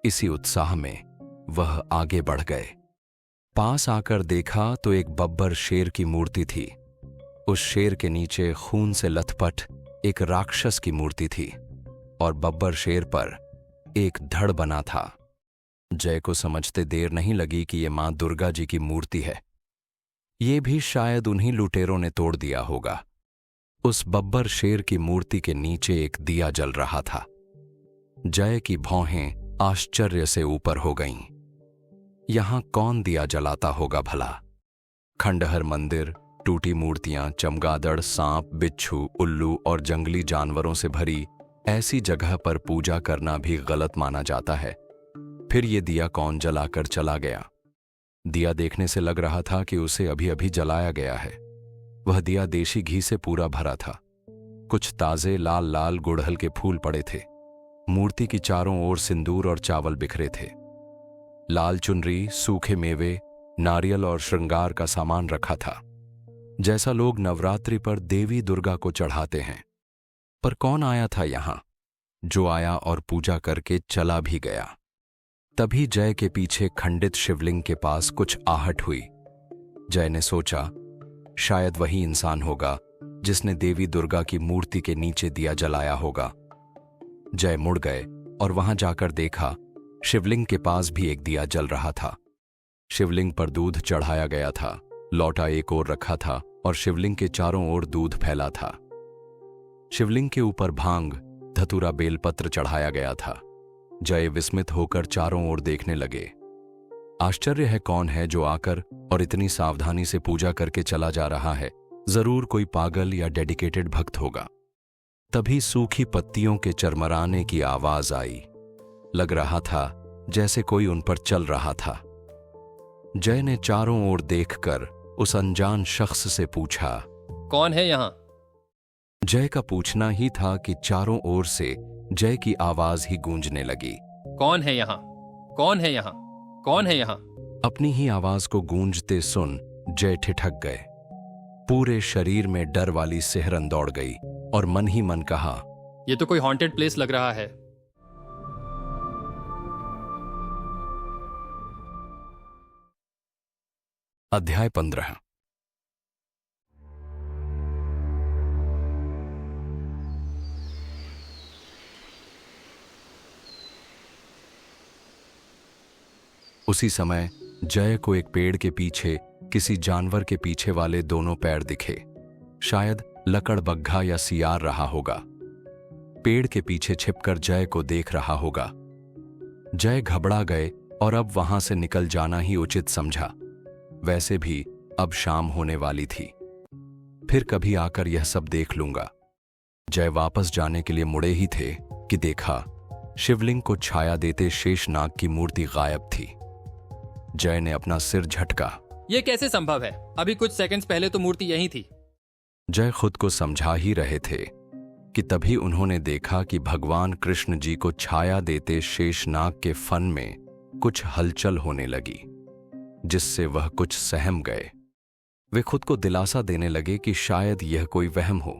इसी उत्साह में वह आगे बढ़ गए। पास आकर देखा तो एक बब्बर शेर की मूर्ति थी। उस शेर के नीचे खून से लथपथ एक राक्षस की मूर्ति थी और बब्बर शेर पर एक धड़ बना था। जय को समझते देर नहीं लगी कि यह मां दुर्गा जी की मूर्ति है। ये भी शायद उन्हीं लुटेरों ने तोड़ दिया होगा। उस बब्बर शेर की मूर्ति के नीचे एक दिया जल रहा था। जय की भौहें आश्चर्य से ऊपर हो गईं। यहां कौन दिया जलाता होगा भला? खंडहर मंदिर, टूटी मूर्तियां, चमगादड़, सांप, बिच्छू, उल्लू और जंगली जानवरों से भरी ऐसी जगह पर पूजा करना भी गलत माना जाता है। फिर ये दिया कौन जलाकर चला गया? दिया देखने से लग रहा था कि उसे अभी अभी जलाया गया है। वह दिया देशी घी से पूरा भरा था। कुछ ताजे लाल लाल गुड़हल के फूल पड़े थे। मूर्ति की चारों ओर सिंदूर और चावल बिखरे थे। लाल चुनरी, सूखे मेवे, नारियल और श्रृंगार का सामान रखा था, जैसा लोग नवरात्रि पर देवी दुर्गा को चढ़ाते हैं। पर कौन आया था यहां? जो आया और पूजा करके चला भी गया। तभी जय के पीछे खंडित शिवलिंग के पास कुछ आहट हुई। जय ने सोचा, शायद वही इंसान होगा जिसने देवी दुर्गा की मूर्ति के नीचे दिया जलाया होगा। जय मुड़ गए और वहां जाकर देखा शिवलिंग के पास भी एक दिया जल रहा था। शिवलिंग पर दूध चढ़ाया गया था, लौटा एक ओर रखा था और शिवलिंग के चारों ओर दूध फैला था। शिवलिंग के ऊपर भांग, धतूरा, बेलपत्र चढ़ाया गया था। जय विस्मित होकर चारों ओर देखने लगे। आश्चर्य है, कौन है जो आकर और इतनी सावधानी से पूजा करके चला जा रहा है? जरूर कोई पागल या डेडिकेटेड भक्त होगा। तभी सूखी पत्तियों के चरमराने की आवाज आई। लग रहा था जैसे कोई उन पर चल रहा था। जय ने चारों ओर देखकर उस अनजान शख्स से पूछा, कौन है यहाँ? जय का पूछना ही था कि चारों ओर से जय की आवाज ही गूंजने लगी। कौन है यहाँ? कौन है यहाँ? कौन है यहाँ? अपनी ही आवाज को गूंजते सुन जय ठिठक गए। पूरे शरीर में डर वाली सिहरन दौड़ गई और मन ही मन कहा, ये तो कोई हॉन्टेड प्लेस लग रहा है। अध्याय 15। उसी समय जय को एक पेड़ के पीछे किसी जानवर के पीछे वाले दोनों पैर दिखे। शायद लकड़बग्घा या सियार रहा होगा। पेड़ के पीछे छिपकर जय को देख रहा होगा। जय घबरा गए और अब वहां से निकल जाना ही उचित समझा। वैसे भी अब शाम होने वाली थी। फिर कभी आकर यह सब देख लूंगा। जय वापस जाने के लिए मुड़े ही थे कि देखा शिवलिंग को छाया देते शेषनाग की मूर्ति गायब थी। जय ने अपना सिर झटका। ये कैसे संभव है? अभी कुछ सेकंड्स पहले तो मूर्ति यहीं थी। जय खुद को समझा ही रहे थे कि तभी उन्होंने देखा कि भगवान कृष्ण जी को छाया देते शेषनाग के फन में कुछ हलचल होने लगी, जिससे वह कुछ सहम गए। वे खुद को दिलासा देने लगे कि शायद यह कोई वहम हो।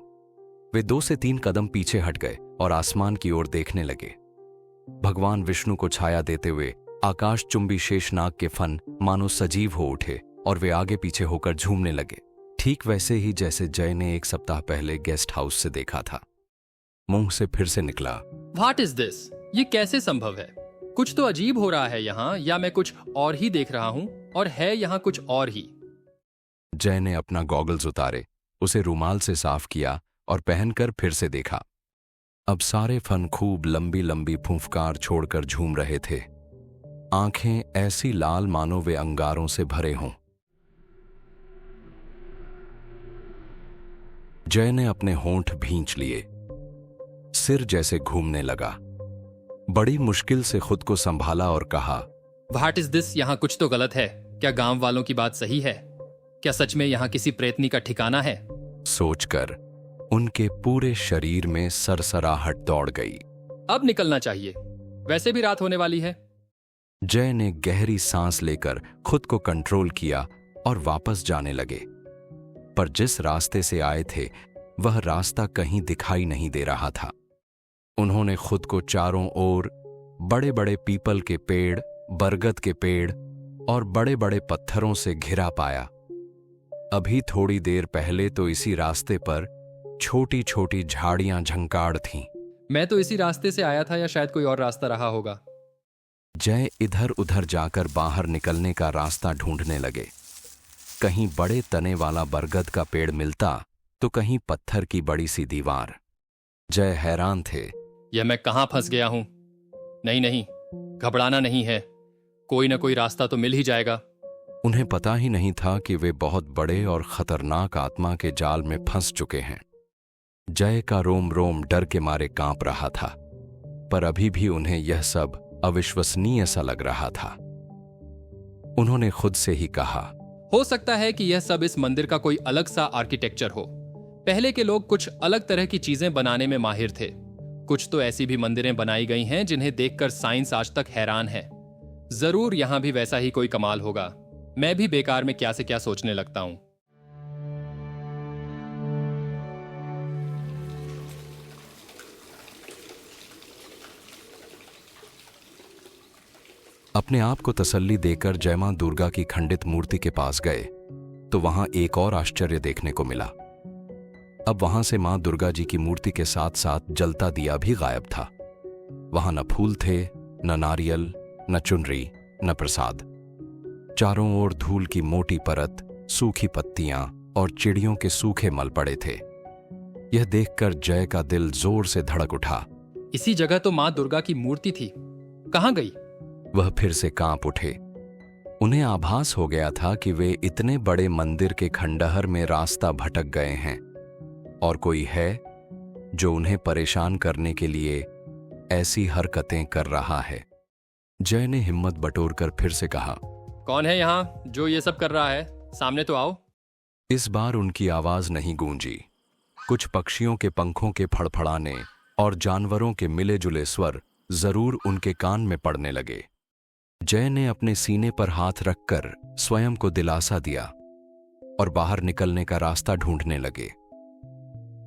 वे 2 से 3 कदम पीछे हट गए और आसमान की ओर देखने लगे। भगवान विष्णु को छाया देते हुए आकाश चुंबी शेषनाग के फन मानो सजीव हो उठे और वे आगे पीछे होकर झूमने लगे, ठीक वैसे ही जैसे जय ने 1 सप्ताह पहले गेस्ट हाउस से देखा था। मुंह से फिर से निकला, व्हाट इज दिस? ये कैसे संभव है? कुछ तो अजीब हो रहा है यहाँ, या मैं कुछ और ही देख रहा हूँ और है यहाँ कुछ और ही। जय ने अपना गॉगल्स उतारे, उसे रूमाल से साफ किया और पहनकर फिर से देखा। अब सारे फन खूब लंबी लंबी फूंफकार छोड़कर झूम रहे थे। आंखें ऐसी लाल मानो वे अंगारों से भरे हों। जय ने अपने होंठ भींच लिए। सिर जैसे घूमने लगा। बड़ी मुश्किल से खुद को संभाला और कहा, व्हाट इज दिस? यहाँ कुछ तो गलत है। क्या गांव वालों की बात सही है? क्या सच में यहाँ किसी प्रेतनी का ठिकाना है? सोचकर उनके पूरे शरीर में सरसराहट दौड़ गई। अब निकलना चाहिए, वैसे भी रात होने वाली है। जय ने गहरी सांस लेकर खुद को कंट्रोल किया और वापस जाने लगे। पर जिस रास्ते से आए थे वह रास्ता कहीं दिखाई नहीं दे रहा था। उन्होंने खुद को चारों ओर बड़े बड़े पीपल के पेड़, बरगद के पेड़ और बड़े बड़े पत्थरों से घिरा पाया। अभी थोड़ी देर पहले तो इसी रास्ते पर छोटी छोटी झाड़ियां झंकाड़ थीं। मैं तो इसी रास्ते से आया था, या शायद कोई और रास्ता रहा होगा। जय इधर उधर जाकर बाहर निकलने का रास्ता ढूंढने लगे। कहीं बड़े तने वाला बरगद का पेड़ मिलता तो कहीं पत्थर की बड़ी सी दीवार। जय हैरान थे। यह मैं कहां फंस गया हूं? नहीं नहीं, घबराना नहीं है, कोई ना कोई रास्ता तो मिल ही जाएगा। उन्हें पता ही नहीं था कि वे बहुत बड़े और खतरनाक आत्मा के जाल में फंस चुके हैं। जय का रोम रोम डर के मारे कांप रहा था, पर अभी भी उन्हें यह सब अविश्वसनीय सा लग रहा था। उन्होंने खुद से ही कहा, हो सकता है कि यह सब इस मंदिर का कोई अलग सा आर्किटेक्चर हो। पहले के लोग कुछ अलग तरह की चीजें बनाने में माहिर थे। कुछ तो ऐसी भी मंदिरें बनाई गई हैं जिन्हें देखकर साइंस आज तक हैरान है। जरूर यहां भी वैसा ही कोई कमाल होगा। मैं भी बेकार में क्या से क्या सोचने लगता हूं। अपने आप को तसल्ली देकर जय मां दुर्गा की खंडित मूर्ति के पास गए तो वहां एक और आश्चर्य देखने को मिला। अब वहां से मां दुर्गा जी की मूर्ति के साथ साथ जलता दिया भी गायब था। वहां न फूल थे, न नारियल, न चुनरी, न प्रसाद। चारों ओर धूल की मोटी परत, सूखी पत्तियां और चिड़ियों के सूखे मल पड़े थे। यह देखकर जय का दिल जोर से धड़क उठा। इसी जगह तो माँ दुर्गा की मूर्ति थी, कहाँ गई? वह फिर से कांप उठे। उन्हें आभास हो गया था कि वे इतने बड़े मंदिर के खंडहर में रास्ता भटक गए हैं और कोई है जो उन्हें परेशान करने के लिए ऐसी हरकतें कर रहा है। जय ने हिम्मत बटोरकर फिर से कहा, कौन है यहाँ जो ये सब कर रहा है? सामने तो आओ। इस बार उनकी आवाज नहीं गूंजी। कुछ पक्षियों के पंखों के फड़फड़ाने और जानवरों के मिले जुले स्वर जरूर उनके कान में पड़ने लगे। जय ने अपने सीने पर हाथ रखकर स्वयं को दिलासा दिया और बाहर निकलने का रास्ता ढूंढने लगे।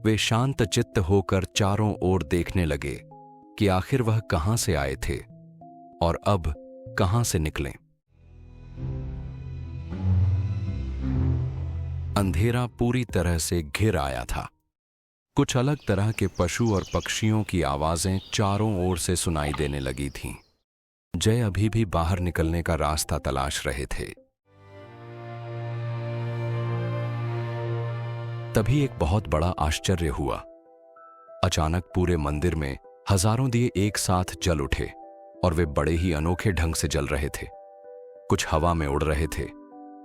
वे शांत चित्त होकर चारों ओर देखने लगे कि आखिर वह कहां से आए थे और अब कहां से निकलें। अंधेरा पूरी तरह से घिर आया था। कुछ अलग तरह के पशु और पक्षियों की आवाजें चारों ओर से सुनाई देने लगी थीं। जय अभी भी बाहर निकलने का रास्ता तलाश रहे थे। तभी एक बहुत बड़ा आश्चर्य हुआ। अचानक पूरे मंदिर में हजारों दिए एक साथ जल उठे और वे बड़े ही अनोखे ढंग से जल रहे थे। कुछ हवा में उड़ रहे थे,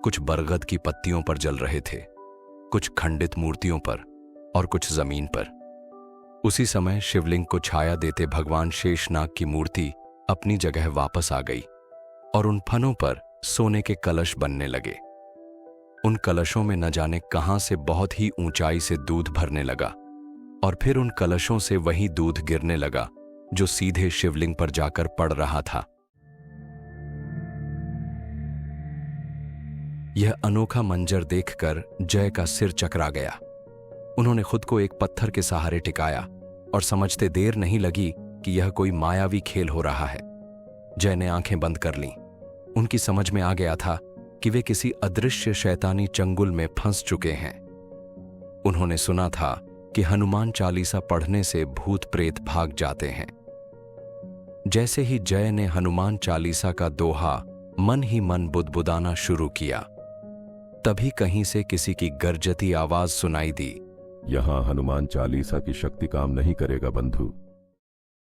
कुछ बरगद की पत्तियों पर जल रहे थे, कुछ खंडित मूर्तियों पर और कुछ जमीन पर। उसी समय शिवलिंग को छाया देते भगवान शेषनाग की मूर्ति अपनी जगह वापस आ गई और उन फनों पर सोने के कलश बनने लगे। उन कलशों में न जाने कहां से बहुत ही ऊंचाई से दूध भरने लगा और फिर उन कलशों से वही दूध गिरने लगा जो सीधे शिवलिंग पर जाकर पड़ रहा था। यह अनोखा मंजर देखकर जय का सिर चकरा गया। उन्होंने खुद को एक पत्थर के सहारे टिकाया और समझते देर नहीं लगी कि यह कोई मायावी खेल हो रहा है। जय ने आंखें बंद कर लीं। उनकी समझ में आ गया था कि वे किसी अदृश्य शैतानी चंगुल में फंस चुके हैं। उन्होंने सुना था कि हनुमान चालीसा पढ़ने से भूत प्रेत भाग जाते हैं। जैसे ही जय ने हनुमान चालीसा का दोहा मन ही मन बुदबुदाना शुरू किया, तभी कहीं से किसी की गरजती आवाज सुनाई दी, यहां हनुमान चालीसा की शक्ति काम नहीं करेगा बंधु।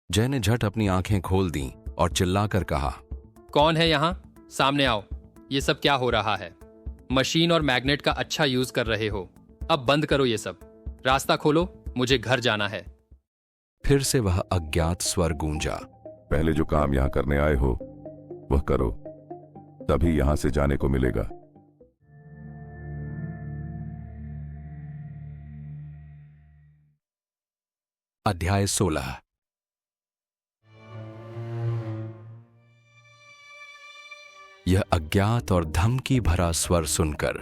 जय ने झट अपनी आंखें खोल दी और चिल्लाकर कहा, कौन है यहाँ? सामने आओ। ये सब क्या हो रहा है? मशीन और मैग्नेट का अच्छा यूज कर रहे हो, अब बंद करो ये सब। रास्ता खोलो, मुझे घर जाना है। फिर से वह अज्ञात स्वर गूंजा, पहले जो काम यहां करने आए हो वह करो, तभी यहां से जाने को मिलेगा। अध्याय 16। यह अज्ञात और धमकी भरा स्वर सुनकर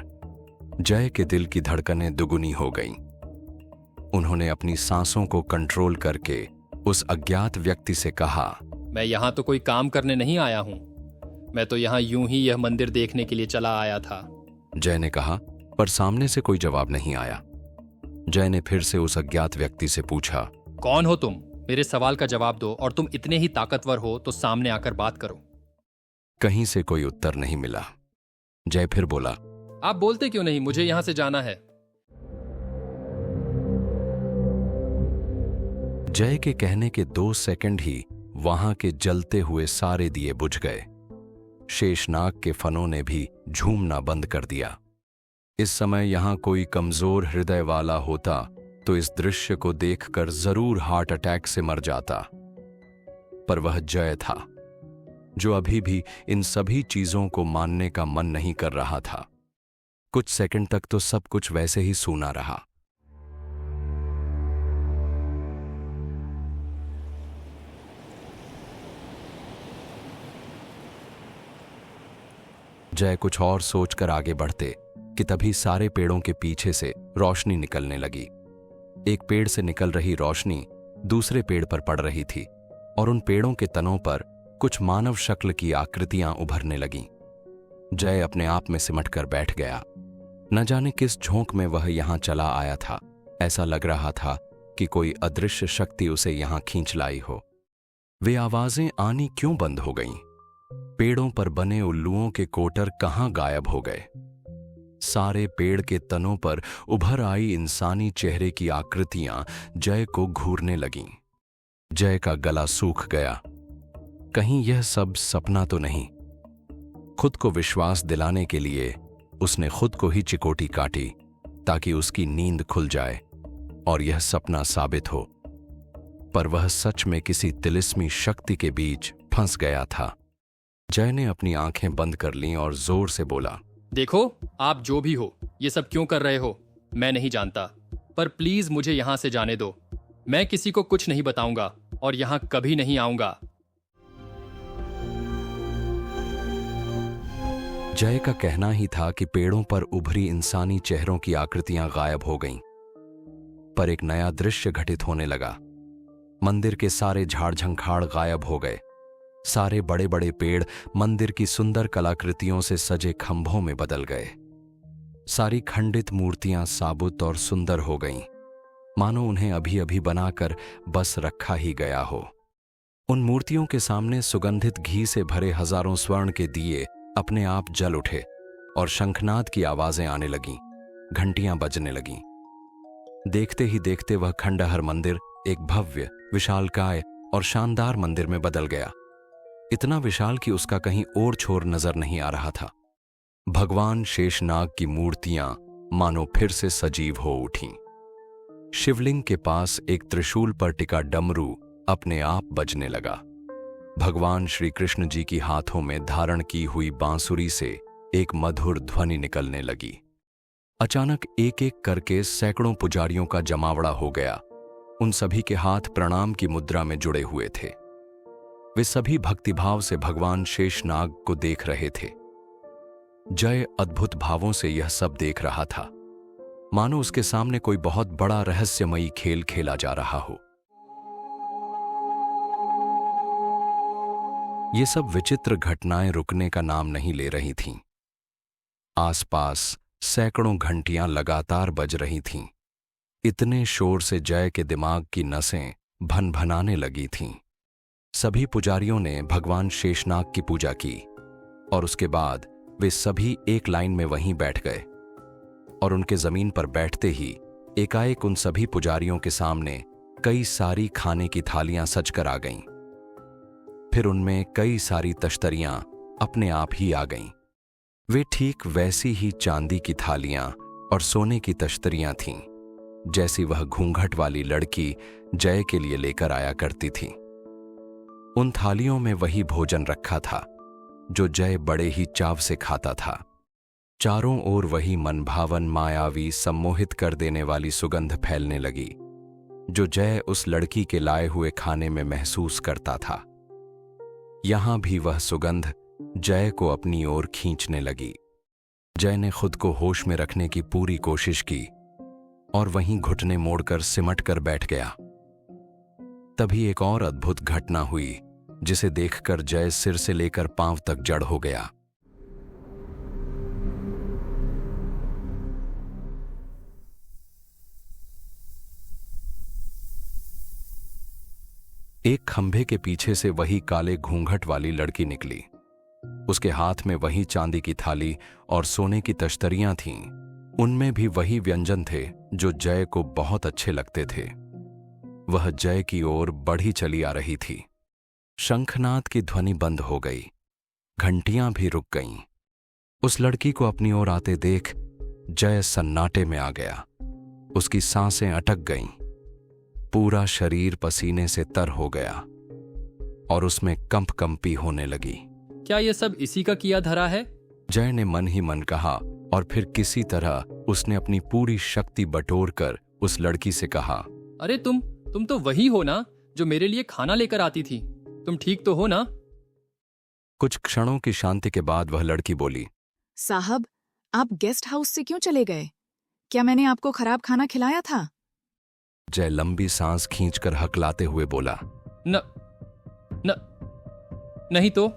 जय के दिल की धड़कनें दुगुनी हो गईं। उन्होंने अपनी सांसों को कंट्रोल करके उस अज्ञात व्यक्ति से कहा, मैं यहाँ तो कोई काम करने नहीं आया हूँ, मैं तो यहाँ यूं ही यह मंदिर देखने के लिए चला आया था। जय ने कहा, पर सामने से कोई जवाब नहीं आया। जय ने फिर से उस अज्ञात व्यक्ति से पूछा, कौन हो तुम? मेरे सवाल का जवाब दो, और तुम इतने ही ताकतवर हो तो सामने आकर बात करो। कहीं से कोई उत्तर नहीं मिला। जय फिर बोला, आप बोलते क्यों नहीं? मुझे यहां से जाना है। जय के कहने के 2 सेकंड ही वहां के जलते हुए सारे दिए बुझ गए। शेषनाग के फनों ने भी झूमना बंद कर दिया। इस समय यहां कोई कमजोर हृदय वाला होता तो इस दृश्य को देखकर जरूर हार्ट अटैक से मर जाता, पर वह जय था जो अभी भी इन सभी चीजों को मानने का मन नहीं कर रहा था। कुछ सेकंड तक तो सब कुछ वैसे ही सूना रहा। जय कुछ और सोचकर आगे बढ़ते कि तभी सारे पेड़ों के पीछे से रोशनी निकलने लगी। एक पेड़ से निकल रही रोशनी दूसरे पेड़ पर पड़ रही थी और उन पेड़ों के तनों पर कुछ मानव शक्ल की आकृतियां उभरने लगीं। जय अपने आप में सिमट कर बैठ गया। न जाने किस झोंक में वह यहां चला आया था। ऐसा लग रहा था कि कोई अदृश्य शक्ति उसे यहां खींच लाई हो। वे आवाजें आनी क्यों बंद हो गईं? पेड़ों पर बने उल्लुओं के कोटर कहाँ गायब हो गए। सारे पेड़ के तनों पर उभर आई इंसानी चेहरे की आकृतियां जय को घूरने लगीं। जय का गला सूख गया। कहीं यह सब सपना तो नहीं। खुद को विश्वास दिलाने के लिए उसने खुद को ही चिकोटी काटी ताकि उसकी नींद खुल जाए और यह सपना साबित हो। पर वह सच में किसी तिलिस्मी शक्ति के बीच फंस गया था। जय ने अपनी आंखें बंद कर लीं और जोर से बोला, देखो, आप जो भी हो, ये सब क्यों कर रहे हो मैं नहीं जानता, पर प्लीज मुझे यहां से जाने दो। मैं किसी को कुछ नहीं बताऊंगा और यहां कभी नहीं आऊंगा। जय का कहना ही था कि पेड़ों पर उभरी इंसानी चेहरों की आकृतियां गायब हो गईं। पर एक नया दृश्य घटित होने लगा। मंदिर के सारे झाड़ झंखाड़ गायब हो गए। सारे बड़े बड़े पेड़ मंदिर की सुंदर कलाकृतियों से सजे खंभों में बदल गए। सारी खंडित मूर्तियां साबुत और सुंदर हो गईं, मानो उन्हें अभी अभी बनाकर बस रखा ही गया हो। उन मूर्तियों के सामने सुगंधित घी से भरे हजारों स्वर्ण के दिए अपने आप जल उठे और शंखनाद की आवाजें आने लगीं, घंटियां बजने लगीं। देखते ही देखते वह खंडहर मंदिर एक भव्य, विशालकाय और शानदार मंदिर में बदल गया। इतना विशाल कि उसका कहीं और छोर नजर नहीं आ रहा था। भगवान शेषनाग की मूर्तियां मानो फिर से सजीव हो उठीं। शिवलिंग के पास एक त्रिशूल पर टिका डमरू अपने आप बजने लगा। भगवान श्री कृष्ण जी की हाथों में धारण की हुई बांसुरी से एक मधुर ध्वनि निकलने लगी। अचानक एक एक करके सैकड़ों पुजारियों का जमावड़ा हो गया। उन सभी के हाथ प्रणाम की मुद्रा में जुड़े हुए थे। वे सभी भक्तिभाव से भगवान शेषनाग को देख रहे थे। जय अद्भुत भावों से यह सब देख रहा था, मानो उसके सामने कोई बहुत बड़ा रहस्यमयी खेल खेला जा रहा हो। ये सब विचित्र घटनाएं रुकने का नाम नहीं ले रही थीं। आसपास सैकड़ों घंटियां लगातार बज रही थीं। इतने शोर से जय के दिमाग की नसें भनभनाने लगी थीं। सभी पुजारियों ने भगवान शेषनाग की पूजा की और उसके बाद वे सभी एक लाइन में वहीं बैठ गए और उनके जमीन पर बैठते ही एकाएक उन सभी पुजारियों के सामने कई सारी खाने की थालियां सजकर आ गईं। फिर उनमें कई सारी तश्तरियां अपने आप ही आ गईं। वे ठीक वैसी ही चांदी की थालियां और सोने की तश्तरियां थीं जैसी वह घूंघट वाली लड़की जय के लिए लेकर आया करती थी। उन थालियों में वही भोजन रखा था जो जय बड़े ही चाव से खाता था। चारों ओर वही मनभावन, मायावी, सम्मोहित कर देने वाली सुगंध फैलने लगी जो जय उस लड़की के लाए हुए खाने में महसूस करता था। यहां भी वह सुगंध जय को अपनी ओर खींचने लगी। जय ने खुद को होश में रखने की पूरी कोशिश की और वहीं घुटने मोड़कर सिमट कर बैठ गया। तभी एक और अद्भुत घटना हुई जिसे देखकर जय सिर से लेकर पांव तक जड़ हो गया। एक खंभे के पीछे से वही काले घूंघट वाली लड़की निकली। उसके हाथ में वही चांदी की थाली और सोने की तश्तरियां थीं। उनमें भी वही व्यंजन थे जो जय को बहुत अच्छे लगते थे। वह जय की ओर बढ़ी चली आ रही थी। शंखनाद की ध्वनि बंद हो गई, घंटियां भी रुक गईं। उस लड़की को अपनी ओर आते देख जय सन्नाटे में आ गया। उसकी सांसें अटक गईं, पूरा शरीर पसीने से तर हो गया और उसमें कंपकंपी होने लगी। क्या ये सब इसी का किया धरा है? जय ने मन ही मन कहा और फिर किसी तरह उसने अपनी पूरी शक्ति बटोर कर उस लड़की से कहा, अरे तुम तो वही हो ना जो मेरे लिए खाना लेकर आती थी। तुम ठीक तो हो ना? कुछ क्षणों की शांति के बाद वह लड़की बोली, साहब, आप गेस्ट हाउस से क्यों चले गए? क्या मैंने आपको खराब खाना खिलाया था? जय लंबी सांस खींचकर हकलाते हुए बोला, न नहीं तो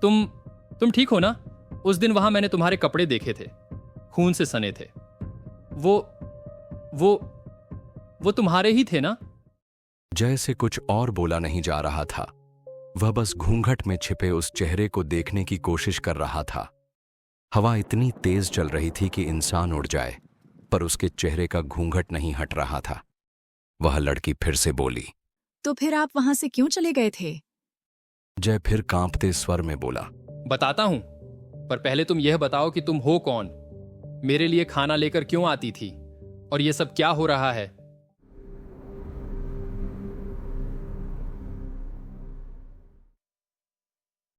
तुम ठीक हो ना? उस दिन वहां मैंने तुम्हारे कपड़े देखे थे, खून से सने थे। वो तुम्हारे ही थे ना? जय से कुछ और बोला नहीं जा रहा था। वह बस घूंघट में छिपे उस चेहरे को देखने की कोशिश कर रहा था। हवा इतनी तेज चल रही थी कि इंसान उड़ जाए, पर उसके चेहरे का घूंघट नहीं हट रहा था। वह लड़की फिर से बोली, तो फिर आप वहां से क्यों चले गए थे? जय फिर कांपते स्वर में बोला, बताता हूं, पर पहले तुम यह बताओ कि तुम हो कौन, मेरे लिए खाना लेकर क्यों आती थी, और यह सब क्या हो रहा है?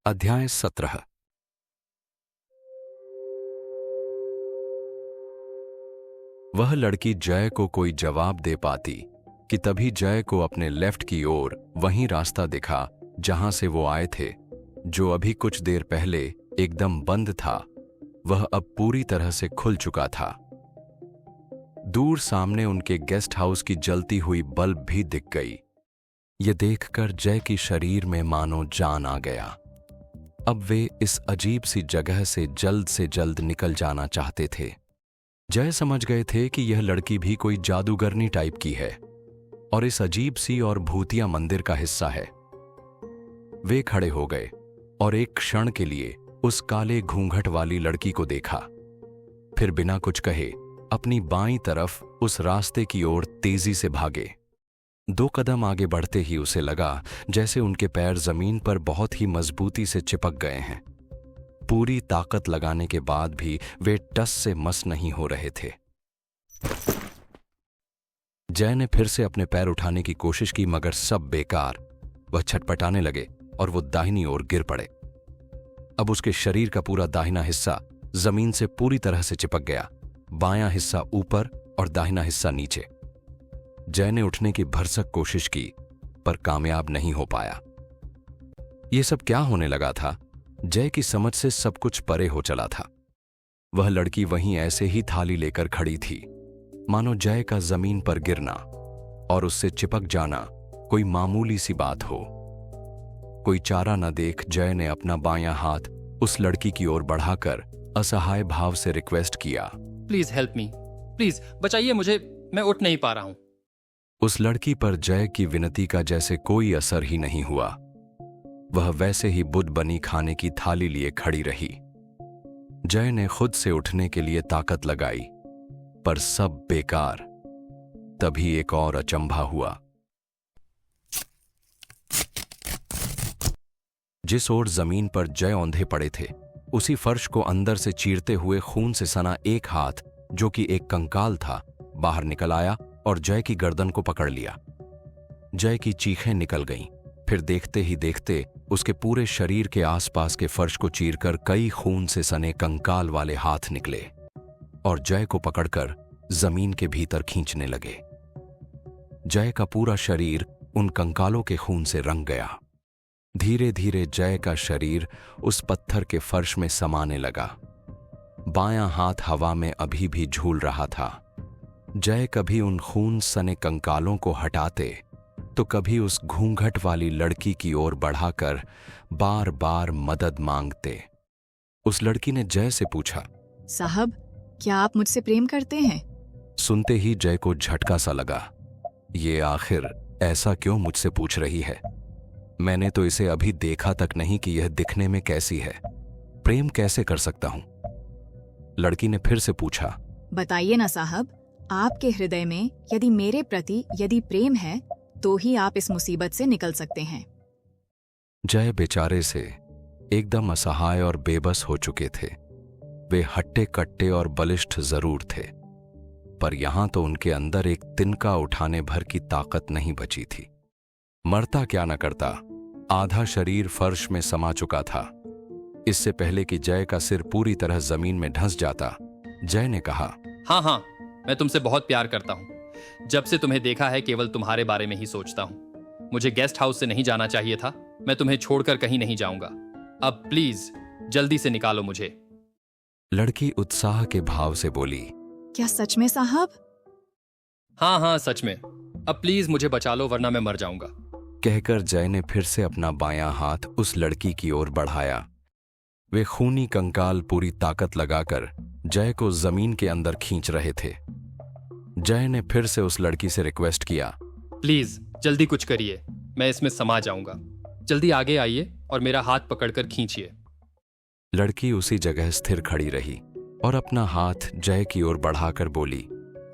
अध्याय 17। वह लड़की जय को कोई जवाब दे पाती कि तभी जय को अपने लेफ्ट की ओर वही रास्ता दिखा जहां से वो आए थे, जो अभी कुछ देर पहले एकदम बंद था। वह अब पूरी तरह से खुल चुका था। दूर सामने उनके गेस्ट हाउस की जलती हुई बल्ब भी दिख गई। ये देखकर जय की शरीर में मानो जान आ गया। अब वे इस अजीब सी जगह से जल्द निकल जाना चाहते थे। जय समझ गए थे कि यह लड़की भी कोई जादूगरनी टाइप की है और इस अजीब सी और भूतिया मंदिर का हिस्सा है। वे खड़े हो गए और एक क्षण के लिए उस काले घूंघट वाली लड़की को देखा, फिर बिना कुछ कहे अपनी बाईं तरफ उस रास्ते की ओर तेजी से भागे। 2 कदम आगे बढ़ते ही उसे लगा जैसे उनके पैर जमीन पर बहुत ही मजबूती से चिपक गए हैं। पूरी ताकत लगाने के बाद भी वे टस से मस नहीं हो रहे थे। जय ने फिर से अपने पैर उठाने की कोशिश की, मगर सब बेकार। वह छटपटाने लगे और वो दाहिनी ओर गिर पड़े। अब उसके शरीर का पूरा दाहिना हिस्सा जमीन से पूरी तरह से चिपक गया, बायां हिस्सा ऊपर और दाहिना हिस्सा नीचे। जय ने उठने की भरसक कोशिश की, पर कामयाब नहीं हो पाया। यह सब क्या होने लगा था? जय की समझ से सब कुछ परे हो चला था। वह लड़की वहीं ऐसे ही थाली लेकर खड़ी थी, मानो जय का जमीन पर गिरना और उससे चिपक जाना कोई मामूली सी बात हो। कोई चारा न देख जय ने अपना बायां हाथ उस लड़की की ओर बढ़ाकर असहाय भाव से रिक्वेस्ट किया, प्लीज हेल्प मी, प्लीज बचाइए मुझे, मैं उठ नहीं पा रहा हूं। उस लड़की पर जय की विनती का जैसे कोई असर ही नहीं हुआ। वह वैसे ही बुद्ध बनी खाने की थाली लिए खड़ी रही। जय ने खुद से उठने के लिए ताकत लगाई, पर सब बेकार। तभी एक और अचंभा हुआ। जिस ओर जमीन पर जय औंधे पड़े थे, उसी फर्श को अंदर से चीरते हुए खून से सना एक हाथ, जो कि एक कंकाल था, बाहर निकल आया और जय की गर्दन को पकड़ लिया। जय की चीखें निकल गईं। फिर देखते ही देखते उसके पूरे शरीर के आसपास के फर्श को चीरकर कई खून से सने कंकाल वाले हाथ निकले और जय को पकड़कर जमीन के भीतर खींचने लगे। जय का पूरा शरीर उन कंकालों के खून से रंग गया। धीरे धीरे जय का शरीर उस पत्थर के फर्श में समाने लगा। बायां हाथ हवा में अभी भी झूल रहा था। जय कभी उन खून सने कंकालों को हटाते तो कभी उस घूंघट वाली लड़की की ओर बढ़ाकर बार बार मदद मांगते। उस लड़की ने जय से पूछा, साहब, क्या आप मुझसे प्रेम करते हैं? सुनते ही जय को झटका सा लगा। ये आखिर ऐसा क्यों मुझसे पूछ रही है? मैंने तो इसे अभी देखा तक नहीं कि यह दिखने में कैसी है। प्रेम कैसे कर सकता हूं? लड़की ने फिर से पूछा, बताइए ना साहब, आपके हृदय में यदि मेरे प्रति यदि प्रेम है तो ही आप इस मुसीबत से निकल सकते हैं। जय बेचारे से एकदम असहाय और बेबस हो चुके थे। वे हट्टे कट्टे और बलिष्ठ जरूर थे, पर यहां तो उनके अंदर एक तिनका उठाने भर की ताकत नहीं बची थी। मरता क्या न करता, आधा शरीर फर्श में समा चुका था। इससे पहले कि जय का सिर पूरी तरह जमीन में धंस जाता, जय ने कहा, हाँ, मैं तुमसे बहुत प्यार करता हूं। जब से तुम्हें देखा है केवल तुम्हारे बारे में ही सोचता हूं। मुझे गेस्ट हाउस से नहीं जाना चाहिए था। मैं तुम्हें छोड़कर कहीं नहीं जाऊंगा। अब प्लीज जल्दी से निकालो मुझे। लड़की उत्साह के भाव से बोली, क्या सच में साहब? हाँ, सच में। अब प्लीज मुझे बचा लो, वरना मैं मर जाऊंगा। कहकर जय ने फिर से अपना बायां हाथ उस लड़की की ओर बढ़ाया। वे खूनी कंकाल पूरी ताकत लगाकर जय को जमीन के अंदर खींच रहे थे। जय ने फिर से उस लड़की से रिक्वेस्ट किया, प्लीज जल्दी कुछ करिए, मैं इसमें समा जाऊंगा। जल्दी आगे आइए और मेरा हाथ पकड़कर खींचिए। लड़की उसी जगह स्थिर खड़ी रही और अपना हाथ जय की ओर बढ़ाकर बोली,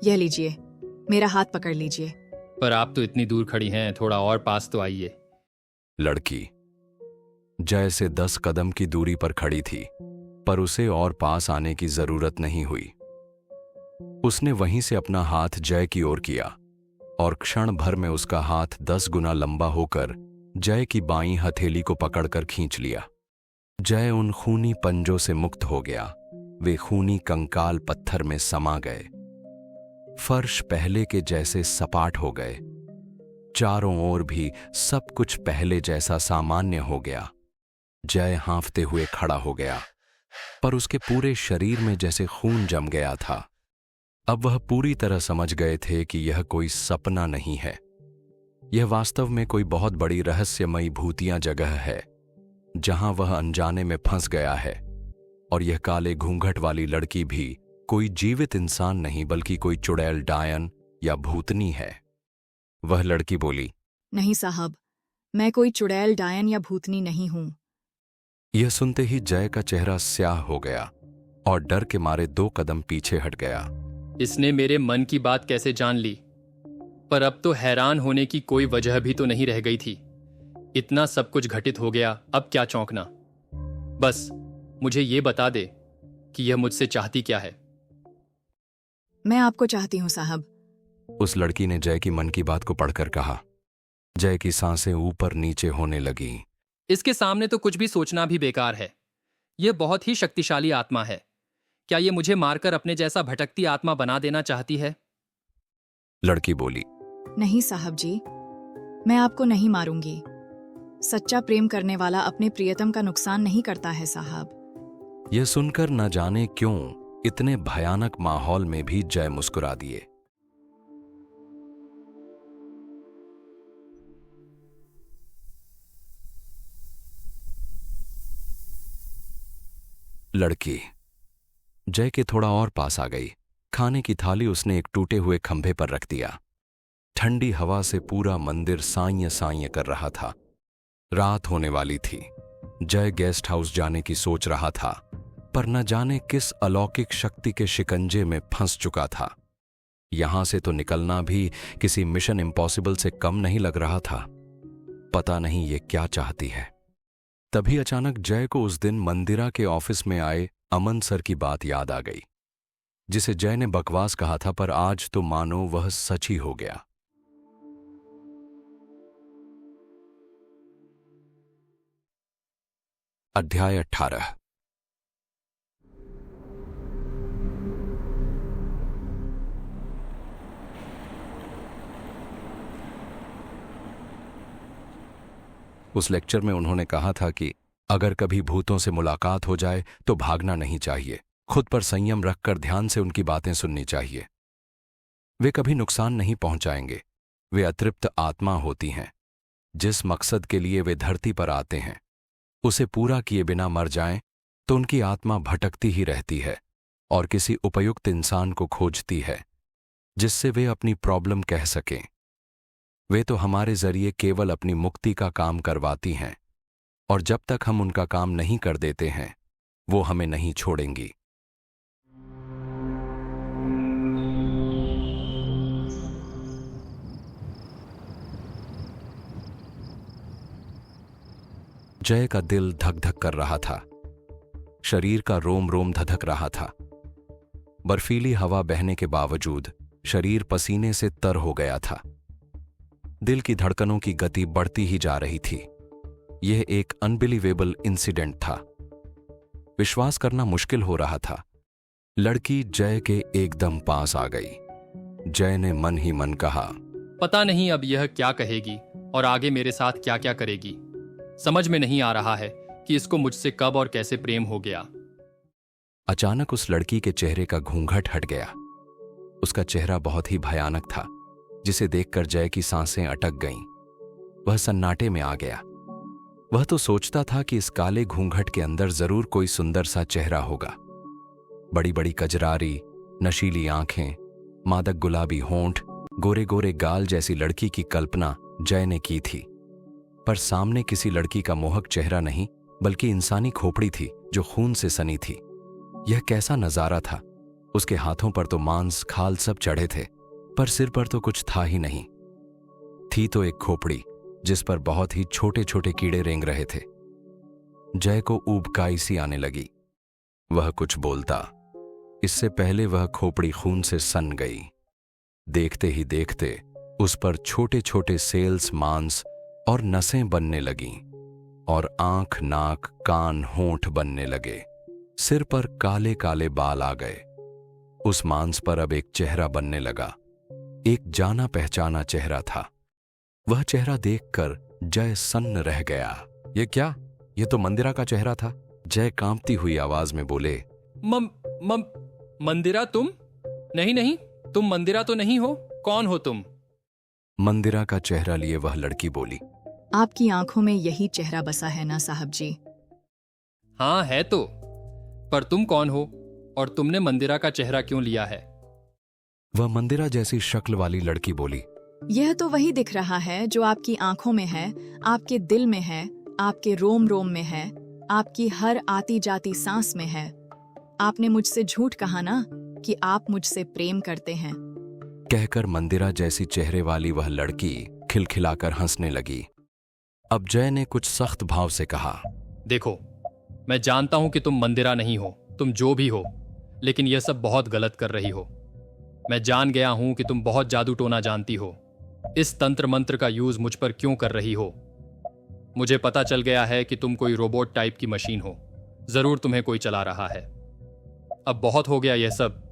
यह लीजिए, मेरा हाथ पकड़ लीजिए। पर आप तो इतनी दूर खड़ी हैं, थोड़ा और पास तो आइए। लड़की जय से 10 कदम की दूरी पर खड़ी थी, पर उसे और पास आने की जरूरत नहीं हुई। उसने वहीं से अपना हाथ जय की ओर किया और क्षण भर में उसका हाथ 10 गुना लंबा होकर जय की बाईं हथेली को पकड़कर खींच लिया। जय उन खूनी पंजों से मुक्त हो गया। वे खूनी कंकाल पत्थर में समा गए। फर्श पहले के जैसे सपाट हो गए। चारों ओर भी सब कुछ पहले जैसा सामान्य हो गया। जय हांफते हुए खड़ा हो गया, पर उसके पूरे शरीर में जैसे खून जम गया था। अब वह पूरी तरह समझ गए थे कि यह कोई सपना नहीं है, यह वास्तव में कोई बहुत बड़ी रहस्यमयी भूतिया जगह है जहां वह अनजाने में फंस गया है। और यह काले घूंघट वाली लड़की भी कोई जीवित इंसान नहीं, बल्कि कोई चुड़ैल डायन या भूतनी है। वह लड़की बोली, नहीं साहब, मैं कोई चुड़ैल डायन या भूतनी नहीं हूं। यह सुनते ही जय का चेहरा स्याह हो गया और डर के मारे 2 कदम पीछे हट गया। इसने मेरे मन की बात कैसे जान ली? पर अब तो हैरान होने की कोई वजह भी तो नहीं रह गई थी। इतना सब कुछ घटित हो गया, अब क्या चौंकना। बस मुझे ये बता दे कि यह मुझसे चाहती क्या है। मैं आपको चाहती हूं साहब। उस लड़की ने जय की मन की बात को पढ़कर कहा। जय की सांसें ऊपर नीचे होने लगीं। इसके सामने तो कुछ भी सोचना भी बेकार है। यह बहुत ही शक्तिशाली आत्मा है। क्या ये मुझे मारकर अपने जैसा भटकती आत्मा बना देना चाहती है? लड़की बोली, नहीं साहब जी, मैं आपको नहीं मारूंगी। सच्चा प्रेम करने वाला अपने प्रियतम का नुकसान नहीं करता है साहब। यह सुनकर न जाने क्यों इतने भयानक माहौल में भी जय मुस्कुरा दिए। लड़की जय के थोड़ा और पास आ गई। खाने की थाली उसने एक टूटे हुए खंभे पर रख दिया। ठंडी हवा से पूरा मंदिर साइं साइं कर रहा था। रात होने वाली थी। जय गेस्ट हाउस जाने की सोच रहा था, पर न जाने किस अलौकिक शक्ति के शिकंजे में फंस चुका था। यहां से तो निकलना भी किसी मिशन इम्पॉसिबल से कम नहीं लग रहा था। पता नहीं ये क्या चाहती है। तभी अचानक जय को उस दिन मंदिरा के ऑफिस में आए अमन सर की बात याद आ गई, जिसे जय ने बकवास कहा था, पर आज तो मानो वह सच ही हो गया। अध्याय 18। उस लेक्चर में उन्होंने कहा था कि अगर कभी भूतों से मुलाकात हो जाए तो भागना नहीं चाहिए। खुद पर संयम रखकर ध्यान से उनकी बातें सुननी चाहिए। वे कभी नुकसान नहीं पहुंचाएंगे। वे अतृप्त आत्मा होती हैं। जिस मकसद के लिए वे धरती पर आते हैं, उसे पूरा किए बिना मर जाएं तो उनकी आत्मा भटकती ही रहती है और किसी उपयुक्त इंसान को खोजती है जिससे वे अपनी प्रॉब्लम कह सकें। वे तो हमारे जरिए केवल अपनी मुक्ति का काम करवाती हैं, और जब तक हम उनका काम नहीं कर देते हैं, वो हमें नहीं छोड़ेंगी। जय का दिल धक धक कर रहा था। शरीर का रोम रोम धधक रहा था। बर्फीली हवा बहने के बावजूद शरीर पसीने से तर हो गया था। दिल की धड़कनों की गति बढ़ती ही जा रही थी। यह एक अनबिलीवेबल इंसिडेंट था। विश्वास करना मुश्किल हो रहा था। लड़की जय के एकदम पास आ गई। जय ने मन ही मन कहा, पता नहीं अब यह क्या कहेगी और आगे मेरे साथ क्या क्या करेगी। समझ में नहीं आ रहा है कि इसको मुझसे कब और कैसे प्रेम हो गया। अचानक उस लड़की के चेहरे का घूंघट हट गया। उसका चेहरा बहुत ही भयानक था, जिसे देखकर जय की सांसें अटक गईं। वह सन्नाटे में आ गया। वह तो सोचता था कि इस काले घूंघट के अंदर जरूर कोई सुंदर सा चेहरा होगा। बड़ी बड़ी कजरारी, नशीली आंखें, मादक गुलाबी होंठ, गोरे गोरे गाल जैसी लड़की की कल्पना जय ने की थी। पर सामने किसी लड़की का मोहक चेहरा नहीं बल्कि इंसानी खोपड़ी थी जो खून से सनी थी। यह कैसा नजारा था। उसके हाथों पर तो मांस खाल सब चढ़े थे, पर सिर पर तो कुछ था ही नहीं। थी तो एक खोपड़ी जिस पर बहुत ही छोटे छोटे कीड़े रेंग रहे थे। जय को ऊबकाई सी आने लगी। वह कुछ बोलता, इससे पहले वह खोपड़ी खून से सन गई। देखते ही देखते उस पर छोटे छोटे सेल्स, मांस और नसें बनने लगीं और आंख, नाक, कान, होंठ बनने लगे। सिर पर काले काले बाल आ गए। उस मांस पर अब एक चेहरा बनने लगा। एक जाना पहचाना चेहरा था। वह चेहरा देखकर जय सन्न रह गया। ये क्या? ये तो मंदिरा का चेहरा था। जय कांपती हुई आवाज में बोले, मंदिरा तुम? नहीं नहीं, तुम मंदिरा तो नहीं हो। कौन हो तुम? मंदिरा का चेहरा लिए वह लड़की बोली, आपकी आंखों में यही चेहरा बसा है ना साहब जी? हाँ है तो, पर तुम कौन हो और तुमने मंदिरा का चेहरा क्यों लिया है? वह मंदिरा जैसी शक्ल वाली लड़की बोली, यह तो वही दिख रहा है जो आपकी आंखों में है, आपके दिल में है, आपके रोम रोम में है, आपकी हर आती जाती सांस में है। आपने मुझसे झूठ कहा ना कि आप मुझसे प्रेम करते हैं। कहकर मंदिरा जैसी चेहरे वाली वह लड़की खिलखिलाकर हंसने लगी। अब जय ने कुछ सख्त भाव से कहा, देखो, मैं जानता हूं कि तुम मंदिरा नहीं हो, तुम जो भी हो, लेकिन यह सब बहुत गलत कर रही हो। मैं जान गया हूं कि तुम बहुत जादू टोना जानती हो। इस तंत्र मंत्र का यूज मुझ पर क्यों कर रही हो? मुझे पता चल गया है कि तुम कोई रोबोट टाइप की मशीन हो। जरूर तुम्हें कोई चला रहा है। अब बहुत हो गया यह सब।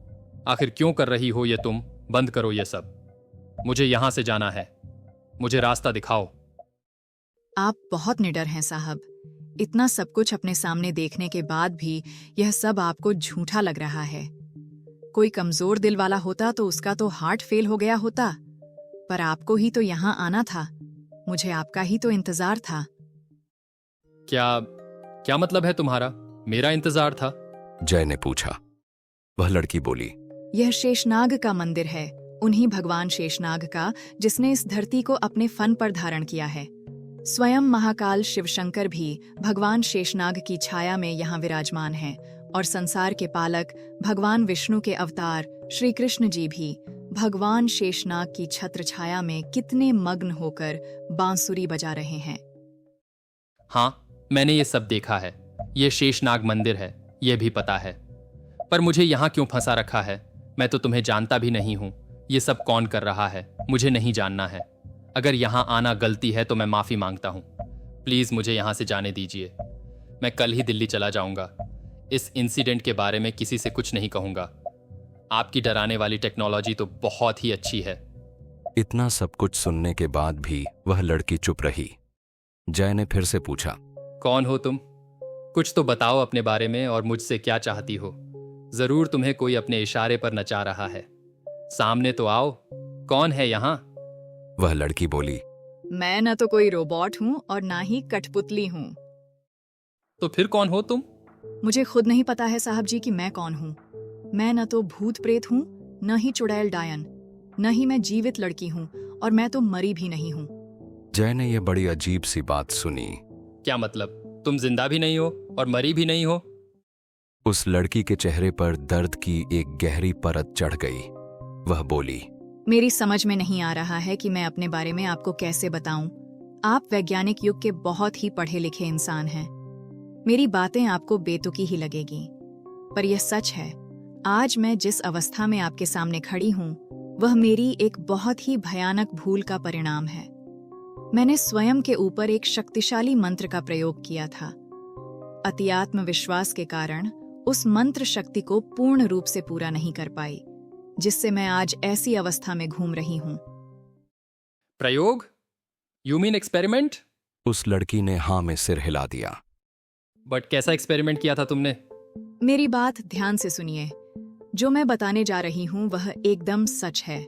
आखिर क्यों कर रही हो ये तुम? बंद करो ये सब। मुझे यहां से जाना है। मुझे रास्ता दिखाओ। आप बहुत निडर हैं साहब। इतना सब कुछ अपने सामने देखने के बाद भी यह सब आपको झूठा लग रहा है। कोई कमजोर दिल वाला होता तो उसका तो हार्ट फेल हो गया होता, पर आपको ही तो यहाँ आना था। मुझे आपका ही तो इंतजार था। क्या मतलब है तुम्हारा? मेरा इंतजार था? जय ने पूछा। वह लड़की बोली, यह शेषनाग का मंदिर है, उन्हीं भगवान शेषनाग का जिसने इस धरती को अपने फन पर धारण किया है। स्वयं महाकाल शिवशंकर भी भगवान शेषनाग की छाया में यहाँ विराजमान हैं और संसार के पालक भगवान विष्णु के अवतार श्री कृष्ण जी भी भगवान शेषनाग की छत्र छाया में कितने मग्न होकर बांसुरी बजा रहे हैं। हाँ, मैंने ये सब देखा है। ये शेषनाग मंदिर है, ये भी पता है। पर मुझे यहाँ क्यों फंसा रखा है? मैं तो तुम्हें जानता भी नहीं हूँ। ये सब कौन कर रहा है मुझे नहीं जानना है। अगर यहाँ आना गलती है तो मैं माफी मांगता हूँ। प्लीज मुझे यहाँ से जाने दीजिए। मैं कल ही दिल्ली चला जाऊंगा। इस इंसिडेंट के बारे में किसी से कुछ नहीं कहूंगा। आपकी डराने वाली टेक्नोलॉजी तो बहुत ही अच्छी है। इतना सब कुछ सुनने के बाद भी वह लड़की चुप रही। जय ने फिर से पूछा, कौन हो तुम? कुछ तो बताओ अपने बारे में और मुझसे क्या चाहती हो। जरूर तुम्हें कोई अपने इशारे पर नचा रहा है। सामने तो आओ, कौन है यहाँ? वह लड़की बोली, मैं न तो कोई रोबोट हूँ और ना ही कठपुतली हूँ। तो फिर कौन हो तुम? मुझे खुद नहीं पता है साहब जी कि मैं कौन हूँ। मैं न तो भूत प्रेत हूँ, न ही चुड़ैल डायन, न ही मैं जीवित लड़की हूँ, और मैं तो मरी भी नहीं हूँ। जय ने यह बड़ी अजीब सी बात सुनी। क्या मतलब? तुम जिंदा भी नहीं हो और मरी भी नहीं हो? उस लड़की के चेहरे पर दर्द की एक गहरी परत चढ़ गई। वह बोली, मेरी समझ में नहीं आ रहा है कि मैं अपने बारे में आपको कैसे बताऊं। आप वैज्ञानिक युग के बहुत ही पढ़े लिखे इंसान हैं। मेरी बातें आपको बेतुकी ही लगेगी, पर यह सच है। आज मैं जिस अवस्था में आपके सामने खड़ी हूं, वह मेरी एक बहुत ही भयानक भूल का परिणाम है। मैंने स्वयं के ऊपर एक शक्तिशाली मंत्र का प्रयोग किया था। अतिआत्म विश्वास के कारण उस मंत्र शक्ति को पूर्ण रूप से पूरा नहीं कर पाई, जिससे मैं आज ऐसी अवस्था में घूम रही हूं। प्रयोग? You mean experiment? उस लड़की ने हाँ में सिर हिला दिया। बट कैसा एक्सपेरिमेंट किया था तुमने? मेरी बात ध्यान से सुनिए। जो मैं बताने जा रही हूं वह एकदम सच है।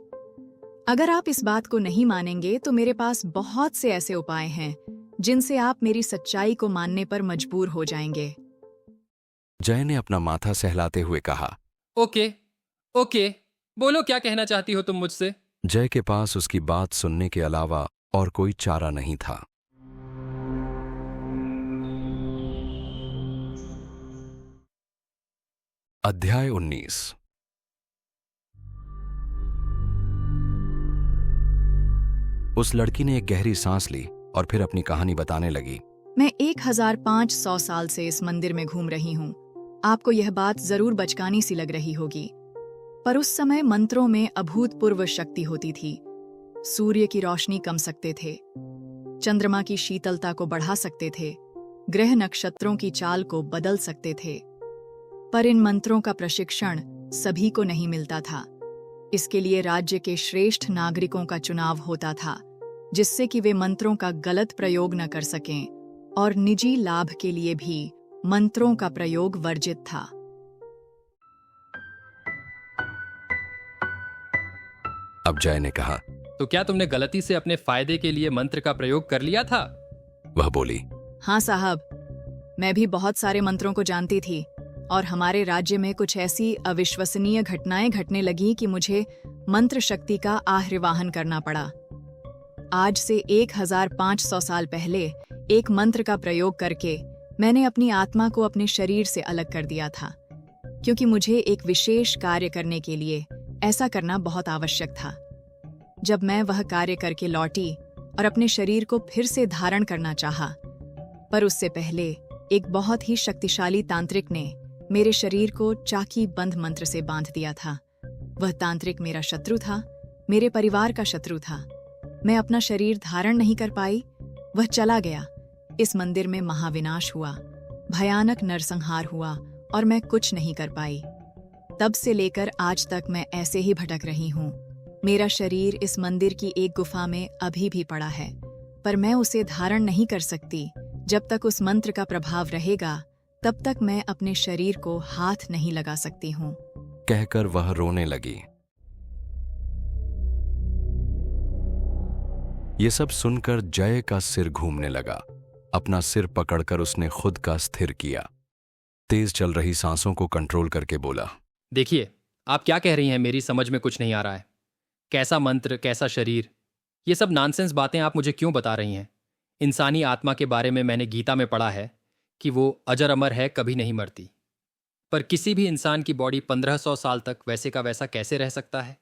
अगर आप इस बात को नहीं मानेंगे तो मेरे पास बहुत से ऐसे उपाय हैं जिनसे आप मेरी सच्चाई को मानने पर मजबूर हो जाएंगे। जय ने अपना माथा सहलाते हुए कहा, ओके, बोलो क्या कहना चाहती हो तुम मुझसे? जय के पास उसकी बात सुनने के अलावा और कोई चारा नहीं था। अध्याय 19। उस लड़की ने एक गहरी सांस ली और फिर अपनी कहानी बताने लगी। मैं 1500 साल से इस मंदिर में घूम रही हूँ। आपको यह बात जरूर बचकानी सी लग रही होगी, पर उस समय मंत्रों में अभूतपूर्व शक्ति होती थी। सूर्य की रोशनी कम सकते थे, चंद्रमा की शीतलता को बढ़ा सकते थे, ग्रह नक्षत्रों की चाल को बदल सकते थे। पर इन मंत्रों का प्रशिक्षण सभी को नहीं मिलता था। इसके लिए राज्य के श्रेष्ठ नागरिकों का चुनाव होता था, जिससे कि वे मंत्रों का गलत प्रयोग न कर सकें, और निजी लाभ के लिए भी मंत्रों का प्रयोग वर्जित था। अब जय ने कहा, तो क्या तुमने गलती से अपने फायदे के लिए मंत्र का प्रयोग कर लिया था? वह बोली, हाँ साहब, मैं भी बहुत सारे मंत्रों को जानती थी, और हमारे राज्य में कुछ ऐसी अविश्वसनीय घटनाएं घटने लगी कि मुझे मंत्र शक्ति का आह्वान करना पड़ा। आज से 1500 साल पहले एक मंत्र का प्रयोग करके मैंने अपनी आत्मा को अपने शरीर से अलग कर दिया था, क्योंकि मुझे एक विशेष कार्य करने के लिए ऐसा करना बहुत आवश्यक था। जब मैं वह कार्य करके लौटी और अपने शरीर को फिर से धारण करना चाहा, पर उससे पहले एक बहुत ही शक्तिशाली तांत्रिक ने मेरे शरीर को चाकी बंद मंत्र से बांध दिया था। वह तांत्रिक मेरा शत्रु था, मेरे परिवार का शत्रु था। मैं अपना शरीर धारण नहीं कर पाई, वह चला गया। इस मंदिर में महाविनाश हुआ, भयानक नरसंहार हुआ, और मैं कुछ नहीं कर पाई। तब से लेकर आज तक मैं ऐसे ही भटक रही हूँ। मेरा शरीर इस मंदिर की एक गुफा में अभी भी पड़ा है, पर मैं उसे धारण नहीं कर सकती। जब तक उस मंत्र का प्रभाव रहेगा, तब तक मैं अपने शरीर को हाथ नहीं लगा सकती हूँ। कहकर वह रोने लगी। ये सब सुनकर जय का सिर घूमने लगा। अपना सिर पकड़कर उसने खुद का स्थिर किया। तेज चल रही सांसों को कंट्रोल करके बोला, देखिए, आप क्या कह रही हैं, मेरी समझ में कुछ नहीं आ रहा है। कैसा मंत्र, कैसा शरीर, ये सब नॉनसेंस बातें आप मुझे क्यों बता रही हैं? इंसानी आत्मा के बारे में मैंने गीता में पढ़ा है कि वो अजर अमर है, कभी नहीं मरती। पर किसी भी इंसान की बॉडी 1500 साल तक वैसे का वैसा कैसे रह सकता है?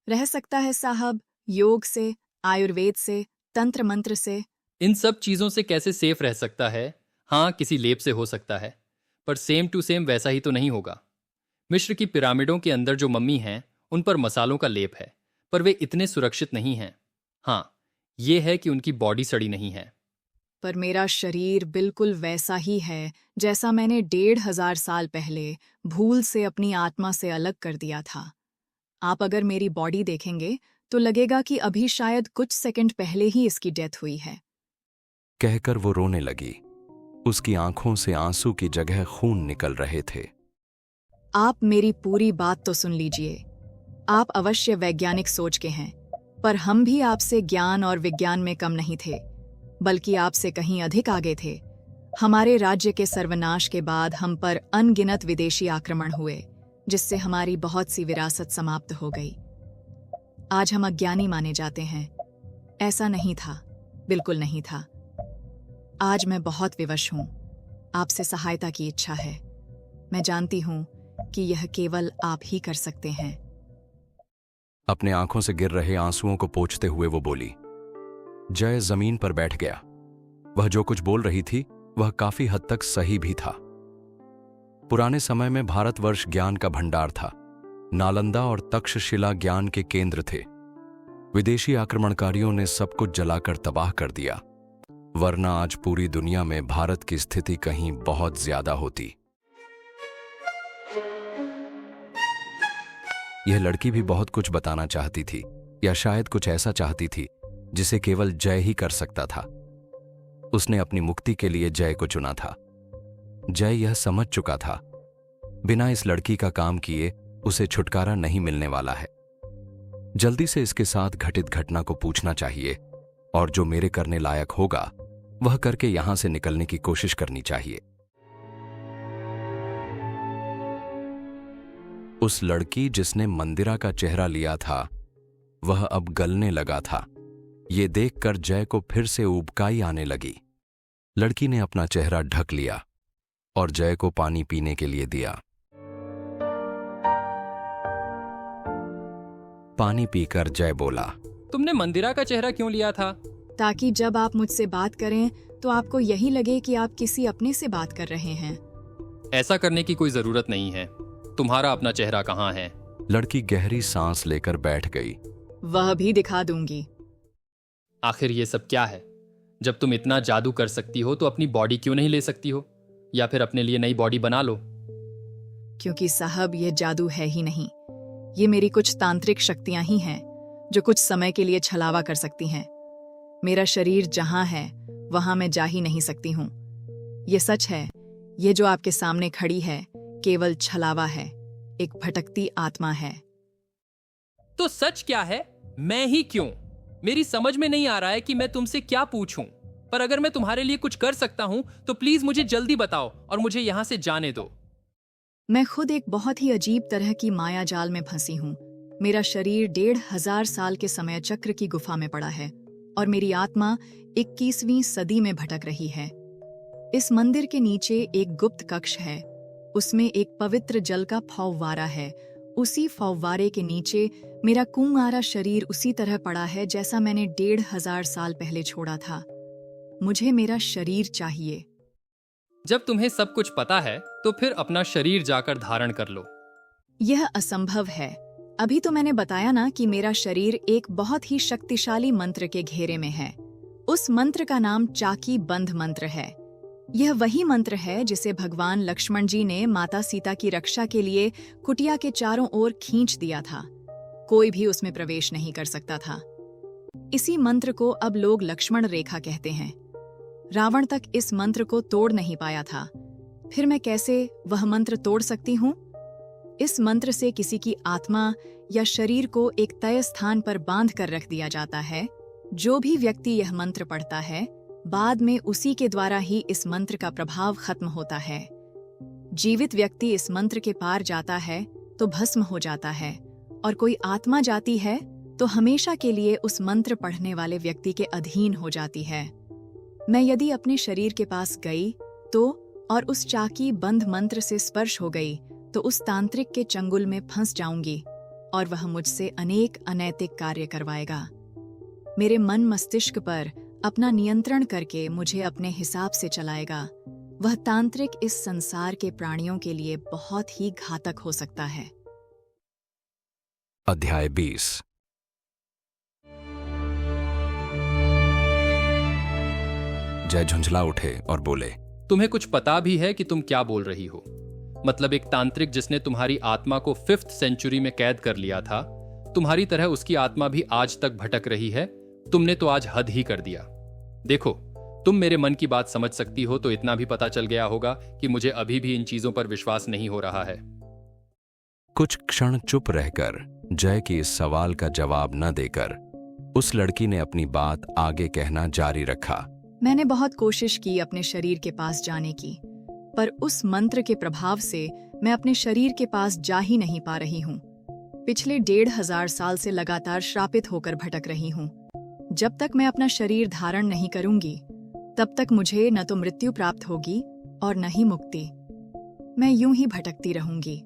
रह सकता है साहब, योग से, आयुर्वेद से, तंत्र मंत्र से। इन सब चीज़ों से कैसे सेफ रह सकता है? हाँ, किसी लेप से हो सकता है, पर सेम टू सेम वैसा ही तो नहीं होगा। मिस्र की पिरामिडों के अंदर जो मम्मी हैं, उन पर मसालों का लेप है, पर वे इतने सुरक्षित नहीं हैं। हाँ, ये है कि उनकी बॉडी सड़ी नहीं है। पर मेरा शरीर बिल्कुल वैसा ही है जैसा मैंने 1500 साल पहले भूल से अपनी आत्मा से अलग कर दिया था। आप अगर मेरी बॉडी देखेंगे तो लगेगा कि अभी शायद कुछ सेकंड पहले ही इसकी डेथ हुई है। कहकर वो रोने लगी। उसकी आंखों से आंसू की जगह खून निकल रहे थे। आप मेरी पूरी बात तो सुन लीजिए। आप अवश्य वैज्ञानिक सोच के हैं, पर हम भी आपसे ज्ञान और विज्ञान में कम नहीं थे, बल्कि आपसे कहीं अधिक आगे थे। हमारे राज्य के सर्वनाश के बाद हम पर अनगिनत विदेशी आक्रमण हुए, जिससे हमारी बहुत सी विरासत समाप्त हो गई। आज हम अज्ञानी माने जाते हैं। ऐसा नहीं था, बिल्कुल नहीं था। आज मैं बहुत विवश हूँ। आपसे सहायता की इच्छा है। मैं जानती हूँ कि यह केवल आप ही कर सकते हैं। अपने आंखों से गिर रहे आंसुओं को पोंछते हुए वो बोली। जय जमीन पर बैठ गया। वह जो कुछ बोल रही थी वह काफी हद तक सही भी था। पुराने समय में भारतवर्ष ज्ञान का भंडार था। नालंदा और तक्षशिला ज्ञान के केंद्र थे। विदेशी आक्रमणकारियों ने सब कुछ जलाकर तबाह कर दिया, वरना आज पूरी दुनिया में भारत की स्थिति कहीं बहुत ज्यादा होती। यह लड़की भी बहुत कुछ बताना चाहती थी, या शायद कुछ ऐसा चाहती थी जिसे केवल जय ही कर सकता था। उसने अपनी मुक्ति के लिए जय को चुना था। जय यह समझ चुका था, बिना इस लड़की का काम किए उसे छुटकारा नहीं मिलने वाला है। जल्दी से इसके साथ घटित घटना को पूछना चाहिए, और जो मेरे करने लायक होगा वह करके यहां से निकलने की कोशिश करनी चाहिए। उस लड़की जिसने मंदिरा का चेहरा लिया था वह अब गलने लगा था। ये देखकर जय को फिर से उबकाई आने लगी। लड़की ने अपना चेहरा ढक लिया और जय को पानी पीने के लिए दिया। पानी पीकर जय बोला। तुमने मंदिरा का चेहरा क्यों लिया था? ताकि जब आप मुझसे बात करें तो आपको यही लगे कि आप किसी अपने से बात कर रहे हैं। ऐसा करने की कोई जरूरत नहीं है। तुम्हारा अपना चेहरा कहाँ है? लड़की गहरी सांस लेकर बैठ गई। वह भी दिखा दूंगी। आखिर ये सब क्या है? जब तुम इतना जादू कर सकती हो तो अपनी बॉडी क्यों नहीं ले सकती हो, या फिर अपने लिए नई बॉडी बना लो? क्योंकि साहब ये जादू है ही नहीं, ये मेरी कुछ तांत्रिक शक्तियां ही हैं जो कुछ समय के लिए छलावा कर सकती हैं। मेरा शरीर जहां है वहां मैं जा ही नहीं सकती हूँ। ये सच है, ये जो आपके सामने खड़ी है केवल छलावा है, एक भटकती आत्मा है। तो सच क्या है? मैं ही क्यों? मेरी समझ में नहीं आ रहा है कि मैं तुमसे क्या पूछूं। पर अगर मैं तुम्हारे लिए कुछ कर सकता हूं तो प्लीज मुझे जल्दी बताओ और मुझे यहां से जाने दो। मैं खुद एक बहुत ही अजीब तरह की माया जाल में फंसी हूँ। मेरा शरीर 1500 साल के समय चक्र की गुफा में पड़ा है और मेरी आत्मा 21वीं सदी में भटक रही है। इस मंदिर के नीचे एक गुप्त कक्ष है, उसमें एक पवित्र जल का फव्वारा है। उसी फव्वारे के नीचे मेरा कुंवारा शरीर उसी तरह पड़ा है जैसा मैंने 1500 साल पहले छोड़ा था। मुझे मेरा शरीर चाहिए। जब तुम्हें सब कुछ पता है तो फिर अपना शरीर जाकर धारण कर लो। यह असंभव है। अभी तो मैंने बताया ना कि मेरा शरीर एक बहुत ही शक्तिशाली मंत्र के घेरे में है। उस मंत्र का नाम चाकी बंध मंत्र है। यह वही मंत्र है जिसे भगवान लक्ष्मण जी ने माता सीता की रक्षा के लिए कुटिया के चारों ओर खींच दिया था। कोई भी उसमें प्रवेश नहीं कर सकता था। इसी मंत्र को अब लोग लक्ष्मण रेखा कहते हैं। रावण तक इस मंत्र को तोड़ नहीं पाया था, फिर मैं कैसे वह मंत्र तोड़ सकती हूँ? इस मंत्र से किसी की आत्मा या शरीर को एक तय स्थान पर बांध कर रख दिया जाता है। जो भी व्यक्ति यह मंत्र पढ़ता है, बाद में उसी के द्वारा ही इस मंत्र का प्रभाव खत्म होता है। जीवित व्यक्ति इस मंत्र के पार जाता है तो भस्म हो जाता है, और कोई आत्मा जाती है तो हमेशा के लिए उस मंत्र पढ़ने वाले व्यक्ति के अधीन हो जाती है। मैं यदि अपने शरीर के पास गई तो और उस चाकी बंध मंत्र से स्पर्श हो गई तो उस तांत्रिक के चंगुल में फंस जाऊंगी और वह मुझसे अनेक अनैतिक कार्य करवाएगा। मेरे मन मस्तिष्क पर अपना नियंत्रण करके मुझे अपने हिसाब से चलाएगा। वह तांत्रिक इस संसार के प्राणियों के लिए बहुत ही घातक हो सकता है। अध्याय 20। जय झुंझला उठे और बोले, तुम्हें कुछ पता भी है कि तुम क्या बोल रही हो? मतलब एक तांत्रिक जिसने तुम्हारी आत्मा को 5th सेंचुरी में कैद कर लिया था, तुम्हारी तरह उसकी आत्मा भी आज तक भटक रही है। तुमने तो आज हद ही कर दिया। देखो, तुम मेरे मन की बात समझ सकती हो तो इतना भी पता चल गया होगा कि मुझे अभी भी इन चीजों पर विश्वास नहीं हो रहा है। कुछ क्षण चुप रहकर जय के इस सवाल का जवाब न देकर उस लड़की ने अपनी बात आगे कहना जारी रखा। मैंने बहुत कोशिश की अपने शरीर के पास जाने की, पर उस मंत्र के प्रभाव से मैं अपने शरीर के पास जा ही नहीं पा रही हूँ। पिछले 1500 साल से लगातार श्रापित होकर भटक रही हूँ। जब तक मैं अपना शरीर धारण नहीं करूंगी, तब तक मुझे न तो मृत्यु प्राप्त होगी और न ही मुक्ति। मैं यूं ही भटकती रहूंगी।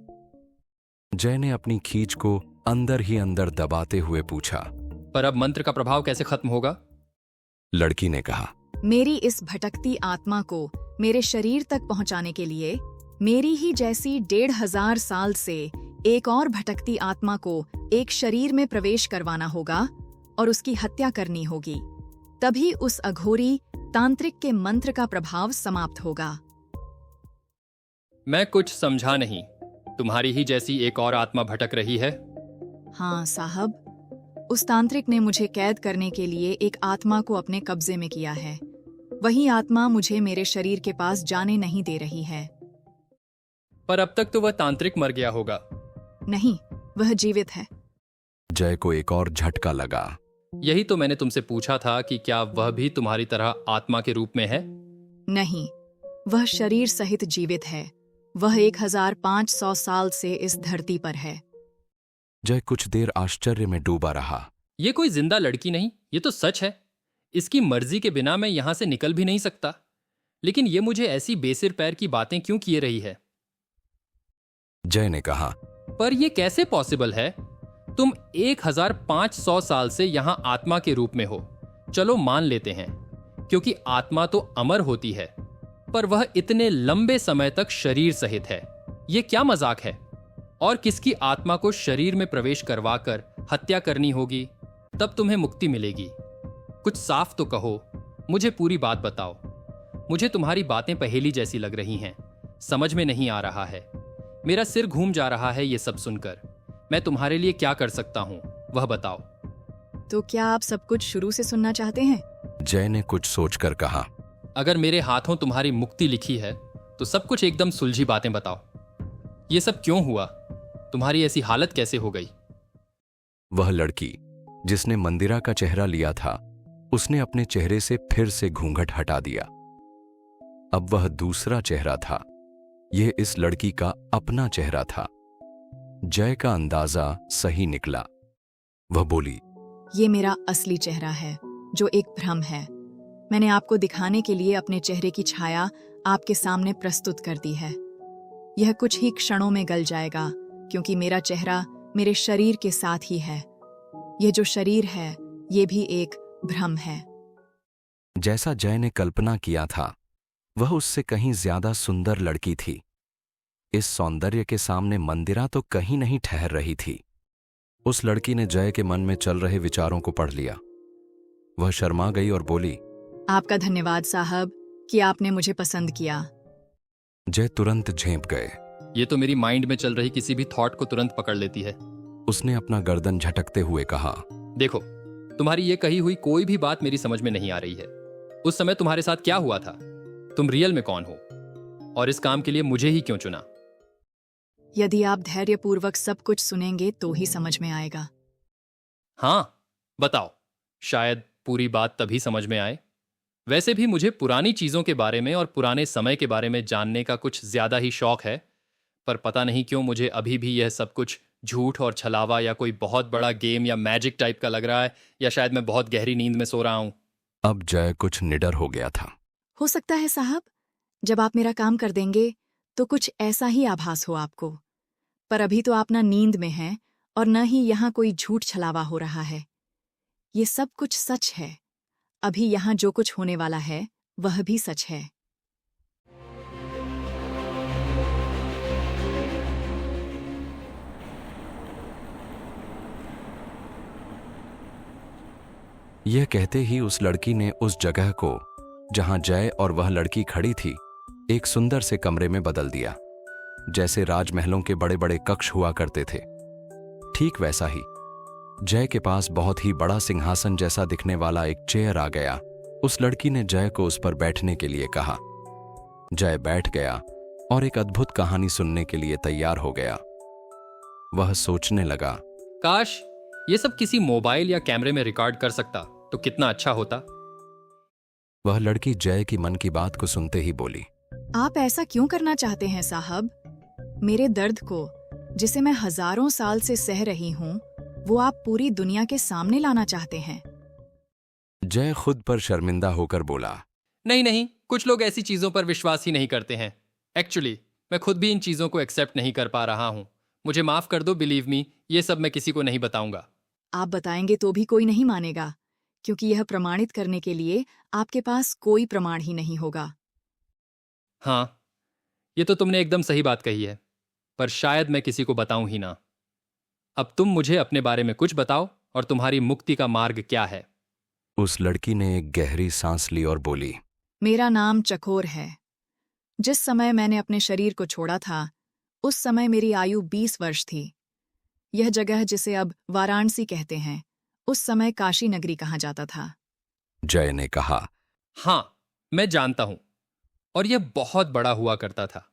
जय ने अपनी खींच को अंदर ही अंदर दबाते हुए पूछा, पर अब मंत्र का प्रभाव कैसे खत्म होगा? लड़की ने कहा, मेरी इस भटकती आत्मा को मेरे शरीर तक पहुंचाने के लिए मेरी ही जैसी 1500 साल से एक और भटकती आत्मा को एक शरीर में प्रवेश करवाना होगा और उसकी हत्या करनी होगी। तभी उस अघोरी तांत्रिक के मंत्र का प्रभाव समाप्त होगा। मैं कुछ समझा नहीं। तुम्हारी ही जैसी एक और आत्मा भटक रही है? हाँ साहब, उस तांत्रिक ने मुझे कैद करने के लिए एक आत्मा को अपने कब्जे में किया है। वही आत्मा मुझे मेरे शरीर के पास जाने नहीं दे रही है। पर अब तक तो वह तांत्रिक मर गया होगा। नहीं, वह जीवित है। जय को एक और झटका लगा। यही तो मैंने तुमसे पूछा था कि क्या वह भी तुम्हारी तरह आत्मा के रूप में है? नहीं, वह शरीर सहित जीवित है। वह 1500 साल से इस धरती पर है। जय कुछ देर आश्चर्य में डूबा रहा। ये कोई जिंदा लड़की नहीं, ये तो सच है। इसकी मर्जी के बिना मैं यहां से निकल भी नहीं सकता। लेकिन ये मुझे ऐसी बेसिर पैर की बातें क्यों किए रही है? जय ने कहा, पर ये कैसे पॉसिबल है? तुम 1500 साल से यहां आत्मा के रूप में हो। चलो मान लेते हैं, क्योंकि आत्मा तो अमर होती है, पर वह इतने लंबे समय तक शरीर सहित है। यह क्या मजाक है? और किसकी आत्मा को शरीर में प्रवेश करवाकर हत्या करनी होगी, तब तुम्हें मुक्ति मिलेगी? कुछ साफ तो कहो, मुझे पूरी बात बताओ। मुझे तुम्हारी बातें पहेली जैसी लग रही हैं, समझ में नहीं आ रहा है। मेरा सिर घूम जा रहा है ये सब सुनकर। मैं तुम्हारे लिए क्या कर सकता हूं, वह बताओ। तो क्या आप सब कुछ शुरू से सुनना चाहते हैं? जय ने कुछ सोचकर कहा। अगर मेरे हाथों तुम्हारी मुक्ति लिखी है तो सब कुछ एकदम सुलझी बातें बताओ। ये सब क्यों हुआ? तुम्हारी ऐसी हालत कैसे हो गई? वह लड़की जिसने मंदिरा का चेहरा लिया था, उसने अपने चेहरे से फिर से घूंघट हटा दिया। अब वह दूसरा चेहरा था। यह इस लड़की का अपना चेहरा था। जय का अंदाजा सही निकला। वह बोली, ये मेरा असली चेहरा है, जो एक भ्रम है। मैंने आपको दिखाने के लिए अपने चेहरे की छाया आपके सामने प्रस्तुत कर दी है। यह कुछ ही क्षणों में गल जाएगा, क्योंकि मेरा चेहरा मेरे शरीर के साथ ही है। यह जो शरीर है, ये भी एक भ्रम है। जैसा जय ने कल्पना किया था, वह उससे कहीं ज्यादा सुंदर लड़की थी। इस सौंदर्य के सामने मंदिरा तो कहीं नहीं ठहर रही थी। उस लड़की ने जय के मन में चल रहे विचारों को पढ़ लिया। वह शर्मा गई और बोली, आपका धन्यवाद साहब कि आपने मुझे पसंद किया। जय तुरंत झेंप गए। ये तो मेरी माइंड में चल रही किसी भी थॉट को तुरंत पकड़ लेती है। उसने अपना गर्दन झटकते हुए कहा, देखो, तुम्हारी ये कही हुई कोई भी बात मेरी समझ में नहीं आ रही है। उस समय तुम्हारे साथ क्या हुआ था? तुम रियल में कौन हो? और इस काम के लिए मुझे ही क्यों चुना? यदि आप धैर्यपूर्वक सब कुछ सुनेंगे तो ही समझ में आएगा। हाँ, बताओ। शायद पूरी बात तभी समझ में आए। वैसे भी मुझे पुरानी चीजों के बारे में और पुराने समय के बारे में जानने का कुछ ज्यादा ही शौक है, पर पता नहीं क्यों मुझे अभी भी यह सब कुछ झूठ और छलावा या कोई बहुत बड़ा गेम या मैजिक टाइप का लग रहा है, या शायद मैं बहुत गहरी नींद में सो रहा हूं। अब जय कुछ निडर हो गया था। हो सकता है साहब, जब आप मेरा काम कर देंगे तो कुछ ऐसा ही आभास हो आपको, पर अभी तो आप ना नींद में हैं और न ही यहाँ कोई झूठ छलावा हो रहा है। ये सब कुछ सच है। अभी यहाँ जो कुछ होने वाला है वह भी सच है। यह कहते ही उस लड़की ने उस जगह को जहां जय और वह लड़की खड़ी थी, एक सुंदर से कमरे में बदल दिया। जैसे राजमहलों के बड़े बड़े कक्ष हुआ करते थे, ठीक वैसा ही जय के पास बहुत ही बड़ा सिंहासन जैसा दिखने वाला एक चेयर आ गया। उस लड़की ने जय को उस पर बैठने के लिए कहा। जय बैठ गया और एक अद्भुत कहानी सुनने के लिए तैयार हो गया। वह सोचने लगा, काश ये सब किसी मोबाइल या कैमरे में रिकॉर्ड कर सकता तो कितना अच्छा होता। वह लड़की जय की मन की बात को सुनते ही बोली, आप ऐसा क्यों करना चाहते हैं साहब? मेरे दर्द को, जिसे मैं हजारों साल से सह रही हूँ, वो आप पूरी दुनिया के सामने लाना चाहते हैं। जय खुद पर शर्मिंदा होकर बोला, नहीं नहीं, कुछ लोग ऐसी चीजों पर विश्वास ही नहीं करते हैं। एक्चुअली मैं खुद भी इन चीजों को एक्सेप्ट नहीं कर पा रहा हूँ। मुझे माफ कर दो, बिलीव मी, ये सब मैं किसी को नहीं बताऊंगा। आप बताएंगे तो भी कोई नहीं मानेगा, क्योंकि यह प्रमाणित करने के लिए आपके पास कोई प्रमाण ही नहीं होगा। हाँ, ये तो तुमने एकदम सही बात कही है, पर शायद मैं किसी को बताऊं ही ना। अब तुम मुझे अपने बारे में कुछ बताओ और तुम्हारी मुक्ति का मार्ग क्या है? उस लड़की ने एक गहरी सांस ली और बोली, मेरा नाम चकोर है। जिस समय मैंने अपने शरीर को छोड़ा था, उस समय मेरी आयु 20 वर्ष थी। यह जगह जिसे अब वाराणसी कहते हैं, उस समय काशी नगरी कहा जाता था। जय ने कहा, हाँ, मैं जानता हूं, और यह बहुत बड़ा हुआ करता था।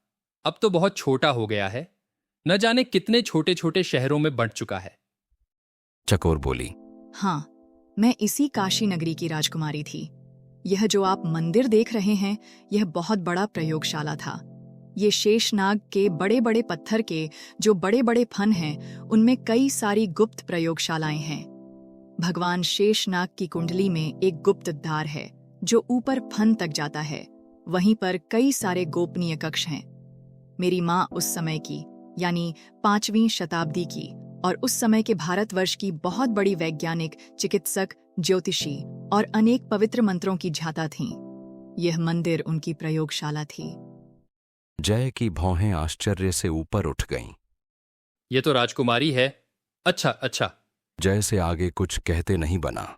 अब तो बहुत छोटा हो गया है। न जाने कितने छोटे छोटे शहरों में बंट चुका है। चकोर बोली, हाँ, मैं इसी काशी नगरी की राजकुमारी थी। यह जो आप मंदिर देख रहे हैं, यह बहुत बड़ा प्रयोगशाला था। ये शेषनाग के बड़े बड़े पत्थर के जो बड़े बड़े फन हैं, उनमें कई सारी गुप्त प्रयोगशालाएं हैं। भगवान शेषनाग की कुंडली में एक गुप्त द्वार है जो ऊपर फन तक जाता है। वहीं पर कई सारे गोपनीय कक्ष हैं। मेरी माँ उस समय की, यानी 5वीं शताब्दी की, और उस समय के भारतवर्ष की बहुत बड़ी वैज्ञानिक, चिकित्सक, ज्योतिषी और अनेक पवित्र मंत्रों की झाता थीं। यह मंदिर उनकी प्रयोगशाला थी। जय की भौहें आश्चर्य से ऊपर उठ गईं। ये तो राजकुमारी है। अच्छा अच्छा। जय से आगे कुछ कहते नहीं बना।